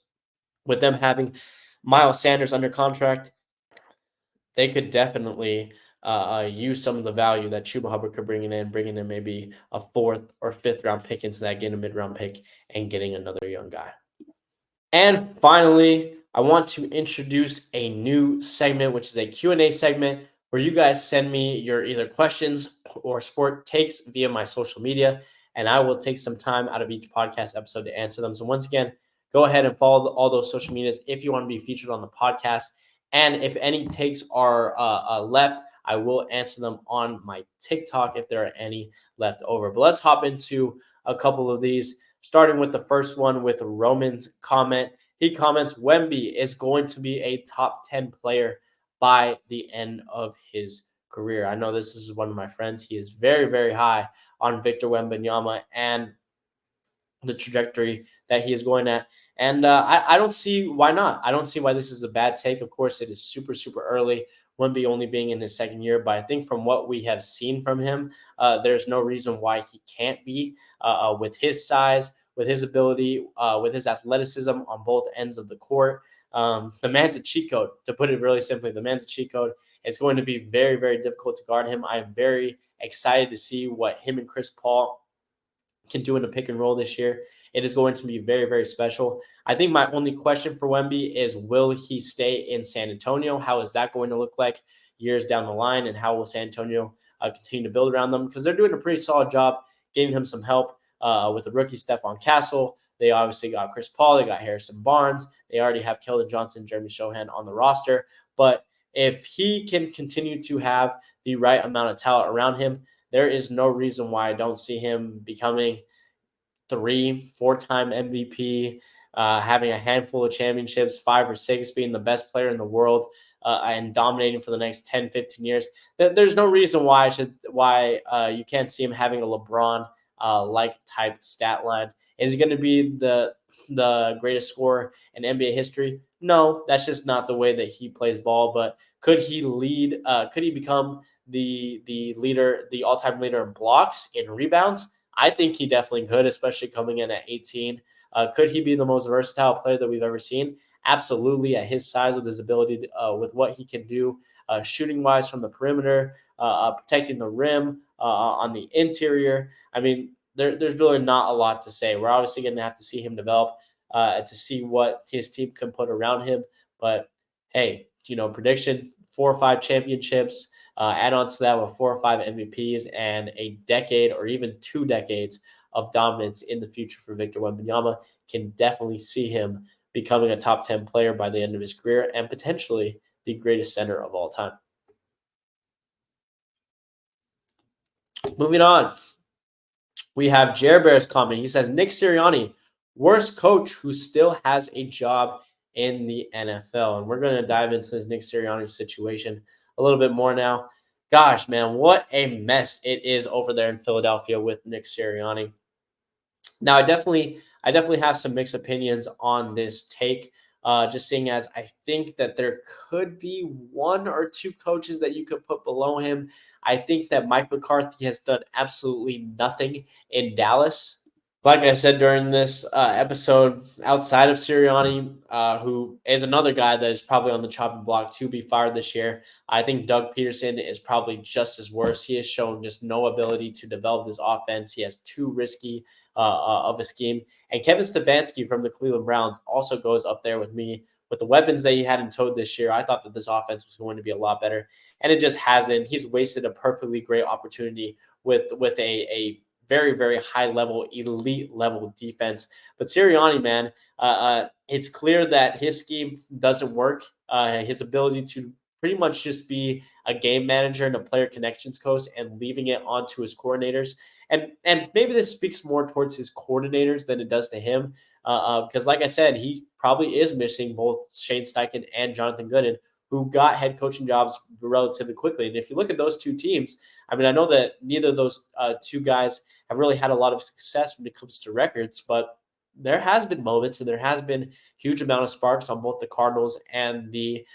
with them having Miles Sanders under contract, they could definitely use some of the value that Chuba Hubbard could bring in maybe a fourth or fifth round pick into that, getting a mid round pick and getting another young guy. And finally, I want to introduce a new segment, which is a Q&A segment where you guys send me your either questions or sport takes via my social media, and I will take some time out of each podcast episode to answer them. So once again, go ahead and follow all those social medias if you want to be featured on the podcast. And if any takes are left, I will answer them on my TikTok if there are any left over. But let's hop into a couple of these, starting with the first one with Roman's comment. He comments, Wemby is going to be a top 10 player by the end of his career. I know this is one of my friends. He is very, very high on Victor Wembanyama and the trajectory that he is going at. And I don't see why not. I don't see why this is a bad take. Of course, it is super, super early. Wemby only being in his second year. But I think from what we have seen from him, there's no reason why he can't be with his size, with his ability, with his athleticism on both ends of the court. The man's a cheat code, to put it really simply. The man's a cheat code. It's going to be very, very difficult to guard him. I am very excited to see what him and Chris Paul can do in a pick and roll this year. It is going to be very, very special. I think my only question for Wemby is, will he stay in San Antonio? How is that going to look like years down the line? And how will San Antonio continue to build around them? Because they're doing a pretty solid job getting him some help with the rookie Stephon Castle. They obviously got Chris Paul. They got Harrison Barnes. They already have Keldon Johnson, Jeremy Shohan on the roster. But if he can continue to have the right amount of talent around him, there is no reason why I don't see him becoming 3-4-time MVP, having a handful of championships, 5 or 6, being the best player in the world, and dominating for the next 10, 15 years. There's no reason why you can't see him having a LeBron like type stat line. Is he going to be the greatest scorer in NBA history? No, that's just not the way that he plays ball. But could he lead? Could he become the leader, the all-time leader in blocks, in rebounds? I think he definitely could, especially coming in at 18. Could he be the most versatile player that we've ever seen? Absolutely, at his size, with his ability, with what he can do shooting wise from the perimeter, protecting the rim on the interior. I mean, there's really not a lot to say. We're obviously going to have to see him develop to see what his team can put around him. But hey, prediction 4 or 5 championships. Add on to that with 4 or 5 MVPs and a decade or even 2 decades of dominance in the future for Victor Wembanyama. Can definitely see him becoming a top 10 player by the end of his career and potentially the greatest center of all time. Moving on, we have Jer Bear's comment. He says, Nick Sirianni, worst coach who still has a job in the NFL. And we're going to dive into this Nick Sirianni situation a little bit more now. Gosh, man, what a mess it is over there in Philadelphia with Nick Sirianni. Now, I definitely have some mixed opinions on this take. Just seeing as I think that there could be 1 or 2 coaches that you could put below him. I think that Mike McCarthy has done absolutely nothing in Dallas. Like I said during this episode, outside of Sirianni, who is another guy that is probably on the chopping block to be fired this year, I think Doug Peterson is probably just as worse. He has shown just no ability to develop this offense. He has too risky of a scheme. And Kevin Stefanski from the Cleveland Browns also goes up there with me. With the weapons that he had in tow this year, I thought that this offense was going to be a lot better, and it just hasn't. He's wasted a perfectly great opportunity with a very, very high level, elite level defense. But Sirianni, man, it's clear that his scheme doesn't work. His ability to pretty much just be a game manager and a player connections coach and leaving it onto his coordinators. And maybe this speaks more towards his coordinators than it does to him. Because, like I said, he probably is missing both Shane Steichen and Jonathan Gooden, who got head coaching jobs relatively quickly. And if you look at those 2 teams, I mean, I know that neither of those 2 guys have really had a lot of success when it comes to records, but there has been moments and there has been huge amount of sparks on both the Cardinals and the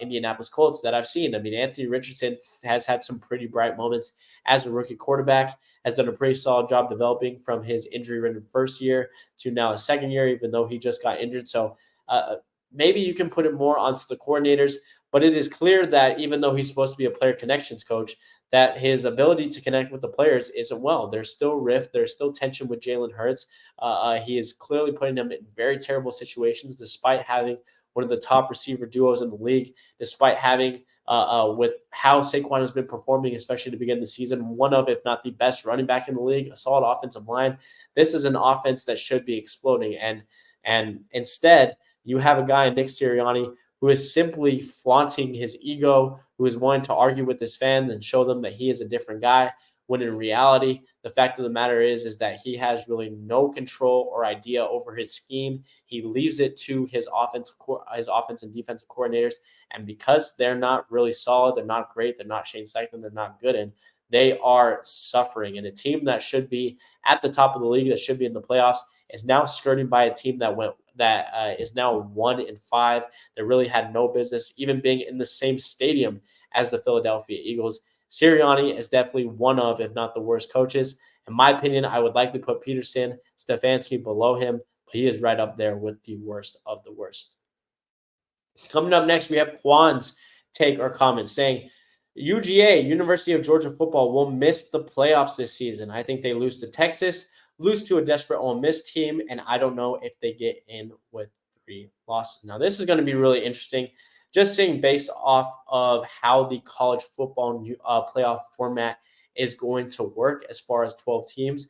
Indianapolis Colts that I've seen. I mean, Anthony Richardson has had some pretty bright moments as a rookie quarterback, has done a pretty solid job developing from his injury-ridden first year to now his second year, even though he just got injured. So maybe you can put it more onto the coordinators, but it is clear that even though he's supposed to be a player connections coach, that his ability to connect with the players isn't well. There's still rift. There's still tension with Jalen Hurts. He is clearly putting him in very terrible situations, despite having one of the top receiver duos in the league, despite having with how Saquon has been performing, especially to begin the season, one of, if not the best running back in the league, a solid offensive line. This is an offense that should be exploding. And instead, you have a guy, Nick Sirianni, who is simply flaunting his ego, who is wanting to argue with his fans and show them that he is a different guy, when in reality, the fact of the matter is that he has really no control or idea over his scheme. He leaves it to his offense and defensive coordinators, and because they're not really solid, they're not great, they're not Shane Steichen, they're not good, and they are suffering. And a team that should be at the top of the league, that should be in the playoffs, is now skirting by a team that is now 1-5. That really had no business even being in the same stadium as the Philadelphia Eagles. Sirianni is definitely one of, if not the worst coaches. In my opinion, I would likely put Peterson, Stefanski below him, but he is right up there with the worst of the worst. Coming up next, we have Quan's take or comment saying, UGA, University of Georgia football, will miss the playoffs this season. I think they lose to Texas, lose to a desperate Ole Miss team, and I don't know if they get in with 3 losses. Now, this is going to be really interesting, just seeing based off of how the college football playoff format is going to work as far as 12 teams,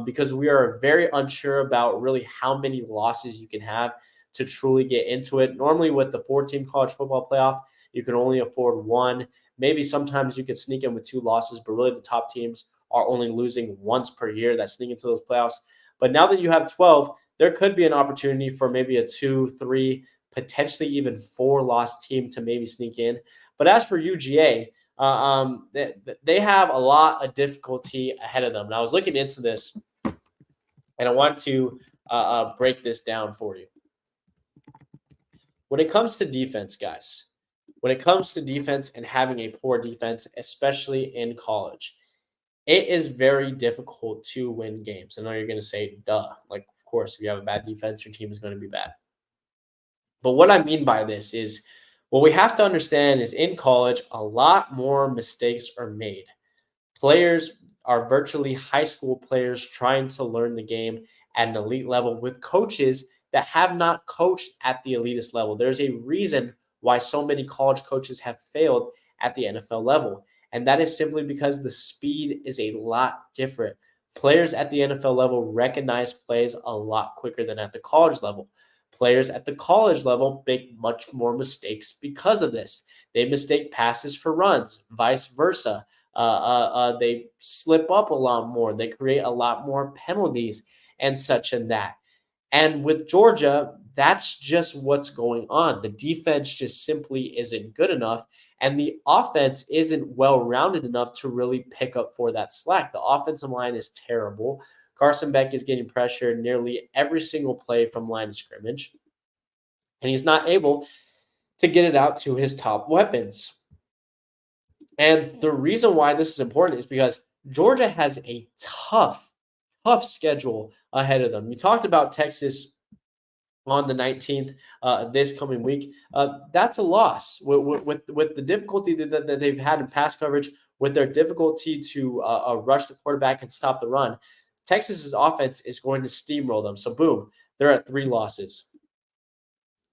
because we are very unsure about really how many losses you can have to truly get into it. Normally, with the 4-team college football playoff, you can only afford 1. Maybe sometimes you could sneak in with 2 losses, but really the top teams are only losing once per year that sneak into those playoffs. But now that you have 12, there could be an opportunity for maybe a 2, 3, potentially even 4-loss team to maybe sneak in. But as for UGA, they have a lot of difficulty ahead of them. And I was looking into this, and I want to break this down for you. When it comes to defense, guys, when it comes to defense and having a poor defense, especially in college, it is very difficult to win games. I know you're going to say, duh. Like, of course, if you have a bad defense, your team is going to be bad. But what I mean by this is What we have to understand is in college, a lot more mistakes are made. Players are virtually high school players trying to learn the game at an elite level with coaches that have not coached at the elitist level. There's a reason why so many college coaches have failed at the NFL level. And that is simply because the speed is a lot different. Players at the NFL level recognize plays a lot quicker than at the college level. Players at the college level make much more mistakes because of this. They mistake passes for runs, vice versa. They slip up a lot more. They create a lot more penalties and such and that. And with Georgia, that's just what's going on. The defense just simply isn't good enough, and the offense isn't well rounded enough to really pick up for that slack. The offensive line is terrible. Carson Beck is getting pressure nearly every single play from line of scrimmage, and he's not able to get it out to his top weapons. And the reason why this is important is because Georgia has a tough schedule ahead of them. You talked about Texas on the 19th this coming week. That's a loss with the difficulty that they've had in pass coverage, with their difficulty to rush the quarterback and stop the run. Texas's offense is going to steamroll them. So boom, they're at 3 losses.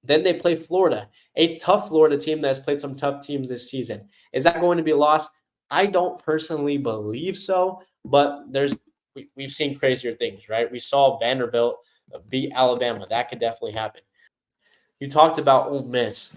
Then they play Florida, a tough Florida team that has played some tough teams this season. Is that going to be a loss? I don't personally believe so, but we've seen crazier things, right? We saw Vanderbilt beat Alabama. That could definitely happen. You talked about Ole Miss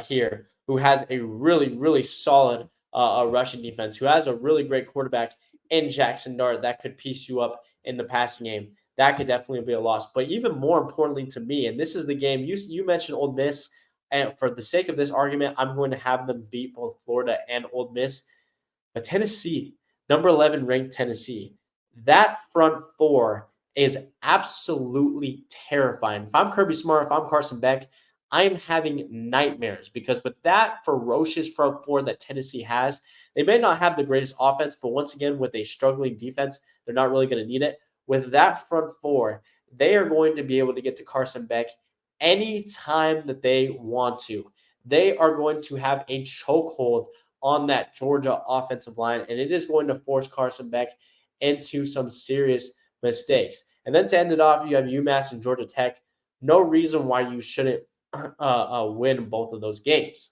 here, who has a really solid rushing defense, who has a really great quarterback in Jackson Dart that could piece you up in the passing game. That could definitely be a loss. But even more importantly to me, and this is the game you mentioned Ole Miss, and for the sake of this argument, I'm going to have them beat both Florida and Ole Miss. But Tennessee, number 11 ranked Tennessee, that front four is absolutely terrifying. If I'm Kirby Smart, if I'm Carson Beck, I'm having nightmares because with that ferocious front four that Tennessee has, they may not have the greatest offense, but once again, with a struggling defense, they're not really going to need it. With that front four, they are going to be able to get to Carson Beck anytime that they want to. They are going to have a chokehold on that Georgia offensive line, and it is going to force Carson Beck into some serious mistakes. And then to end it off, you have UMass and Georgia Tech. No reason why you shouldn't win both of those games.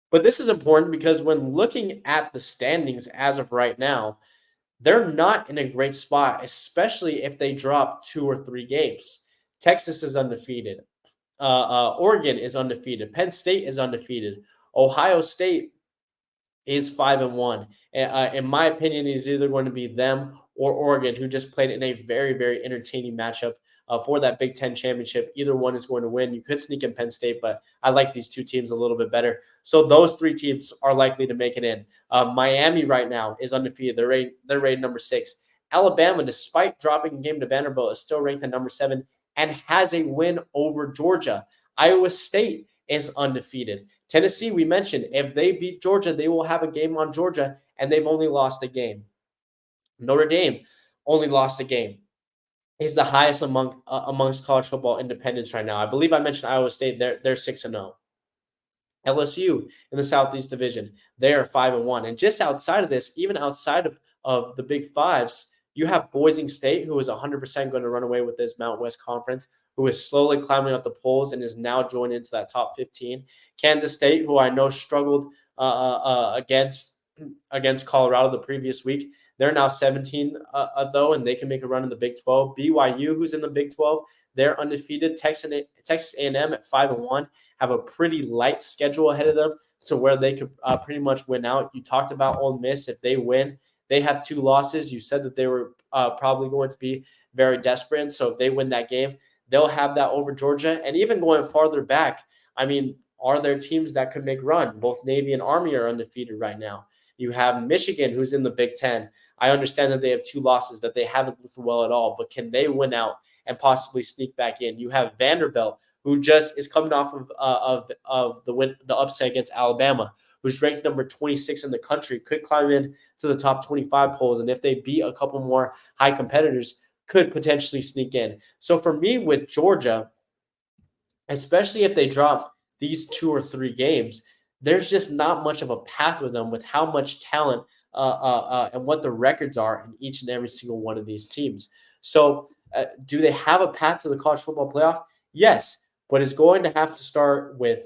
But this is important because when looking at the standings as of right now, they're not in a great spot, especially if they drop 2 or 3 games. Texas is undefeated. Oregon is undefeated. Penn State is undefeated. Ohio State is 5-1. In my opinion, it's either going to be them or Oregon, who just played in a very entertaining matchup for that Big Ten championship. Either one is going to win. You could sneak in Penn State, but I like these two teams a little bit better. So those 3 teams are likely to make it in. Miami right now is undefeated. They're rated number 6. Alabama, despite dropping a game to Vanderbilt, is still ranked at number 7 and has a win over Georgia. Iowa State is undefeated. Tennessee, we mentioned, if they beat Georgia, they will have a game on Georgia, and they've only lost a game. Notre Dame only lost a game. Is the highest amongst college football independents right now. I believe I mentioned Iowa State. They're 6-0. LSU in the Southeast Division, they are 5-1. And just outside of this, even outside of the Big Fives, you have Boise State, who is 100% going to run away with this Mountain West Conference, who is slowly climbing up the polls and is now joined into that top 15. Kansas State, who I know struggled against Colorado the previous week. They're now 17, though, and they can make a run in the Big 12. BYU, who's in the Big 12, they're undefeated. Texas A&M at 5-1 have a pretty light schedule ahead of them to where they could pretty much win out. You talked about Ole Miss. If they win, they have 2 losses. You said that they were probably going to be very desperate. And so if they win that game, they'll have that over Georgia. And even going farther back, I mean, are there teams that could make run? Both Navy and Army are undefeated right now. You have Michigan, who's in the Big Ten. I understand that they have 2 losses, that they haven't looked well at all, but can they win out and possibly sneak back in? You have Vanderbilt, who just is coming off of the upset against Alabama, who's ranked number 26 in the country, could climb in to the top 25 polls, and if they beat a couple more high competitors, could potentially sneak in. So for me with Georgia, especially if they drop these 2 or 3 games, there's just not much of a path with them with how much talent and what the records are in each and every single one of these teams. So, do they have a path to the college football playoff? Yes, but it's going to have to start with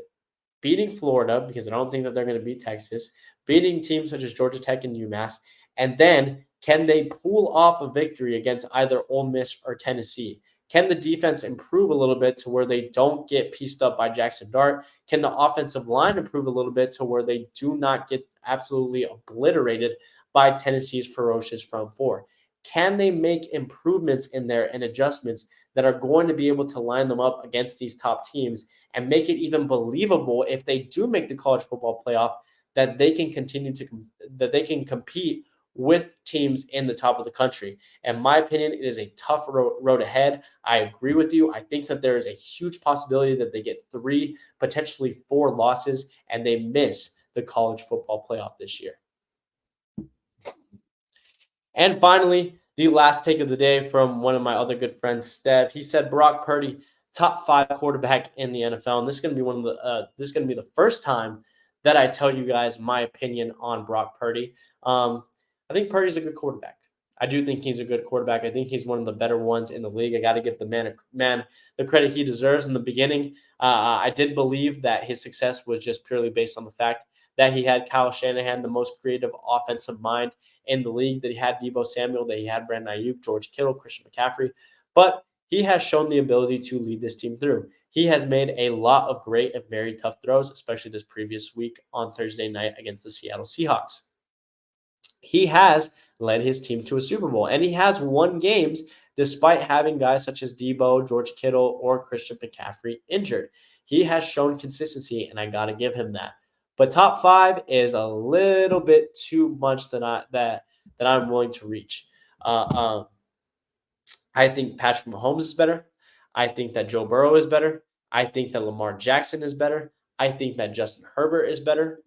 beating Florida because I don't think that they're going to beat Texas, beating teams such as Georgia Tech and UMass, and then can they pull off a victory against either Ole Miss or Tennessee? Can the defense improve a little bit to where they don't get pieced up by Jackson Dart? Can the offensive line improve a little bit to where they do not get absolutely obliterated by Tennessee's ferocious front four? Can they make improvements in there and adjustments that are going to be able to line them up against these top teams and make it even believable if they do make the college football playoff that they can continue to that they can compete with teams in the top of the country. In my opinion, it is a tough road ahead. I agree with you. I think that there is a huge possibility that they get 3, potentially 4 losses and they miss the college football playoff this year. And finally, the last take of the day from one of my other good friends, Stev. He said Brock Purdy, top 5 quarterback in the NFL, and this is going to be this is going to be the first time that I tell you guys my opinion on Brock Purdy. I think Purdy's a good quarterback. I do think he's a good quarterback. I think he's one of the better ones in the league. I got to give the man the credit he deserves. In the beginning, I did believe that his success was just purely based on the fact that he had Kyle Shanahan, the most creative offensive mind in the league, that he had Deebo Samuel, that he had Brandon Ayuk, George Kittle, Christian McCaffrey. But he has shown the ability to lead this team through. He has made a lot of great and very tough throws, especially this previous week on Thursday night against the Seattle Seahawks. He has led his team to a Super Bowl, and he has won games despite having guys such as Deebo, George Kittle, or Christian McCaffrey injured. He has shown consistency, and I got to give him that. But top 5 is a little bit too much that I'm willing to reach. I think Patrick Mahomes is better. I think that Joe Burrow is better. I think that Lamar Jackson is better. I think that Justin Herbert is better.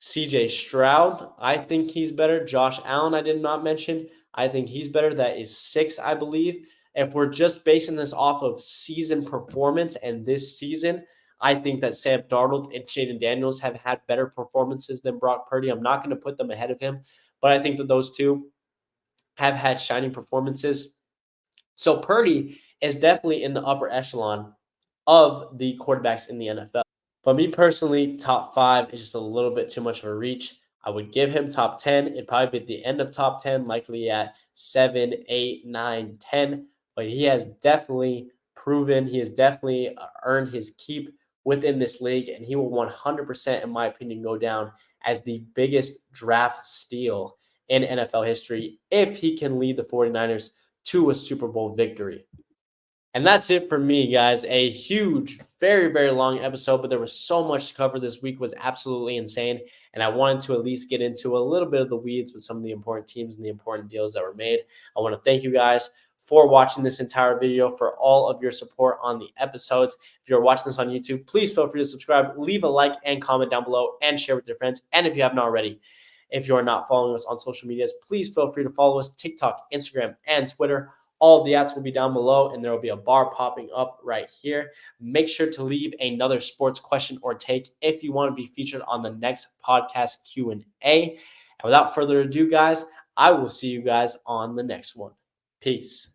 CJ Stroud, I think he's better. Josh Allen, I did not mention. I think he's better. That is 6, I believe. If we're just basing this off of season performance and this season, I think that Sam Darnold and Jaden Daniels have had better performances than Brock Purdy. I'm not going to put them ahead of him, but I think that those two have had shining performances. So Purdy is definitely in the upper echelon of the quarterbacks in the NFL. But me personally, top 5 is just a little bit too much of a reach. I would give him top 10. It'd probably be at the end of top 10, likely at 7, 8, 9, 10. But he has definitely proven, he has definitely earned his keep within this league. And he will 100%, in my opinion, go down as the biggest draft steal in NFL history if he can lead the 49ers to a Super Bowl victory. And that's it for me, guys. A huge, very, very long episode, but there was so much to cover. This week was absolutely insane. And I wanted to at least get into a little bit of the weeds with some of the important teams and the important deals that were made. I want to thank you guys for watching this entire video, for all of your support on the episodes. If you're watching this on YouTube, please feel free to subscribe, leave a like and comment down below, and share with your friends. And if you haven't already, if you are not following us on social medias, please feel free to follow us TikTok, Instagram, and Twitter. All of the ads will be down below, and there will be a bar popping up right here. Make sure to leave another sports question or take if you want to be featured on the next podcast Q&A. And without further ado, guys, I will see you guys on the next one. Peace.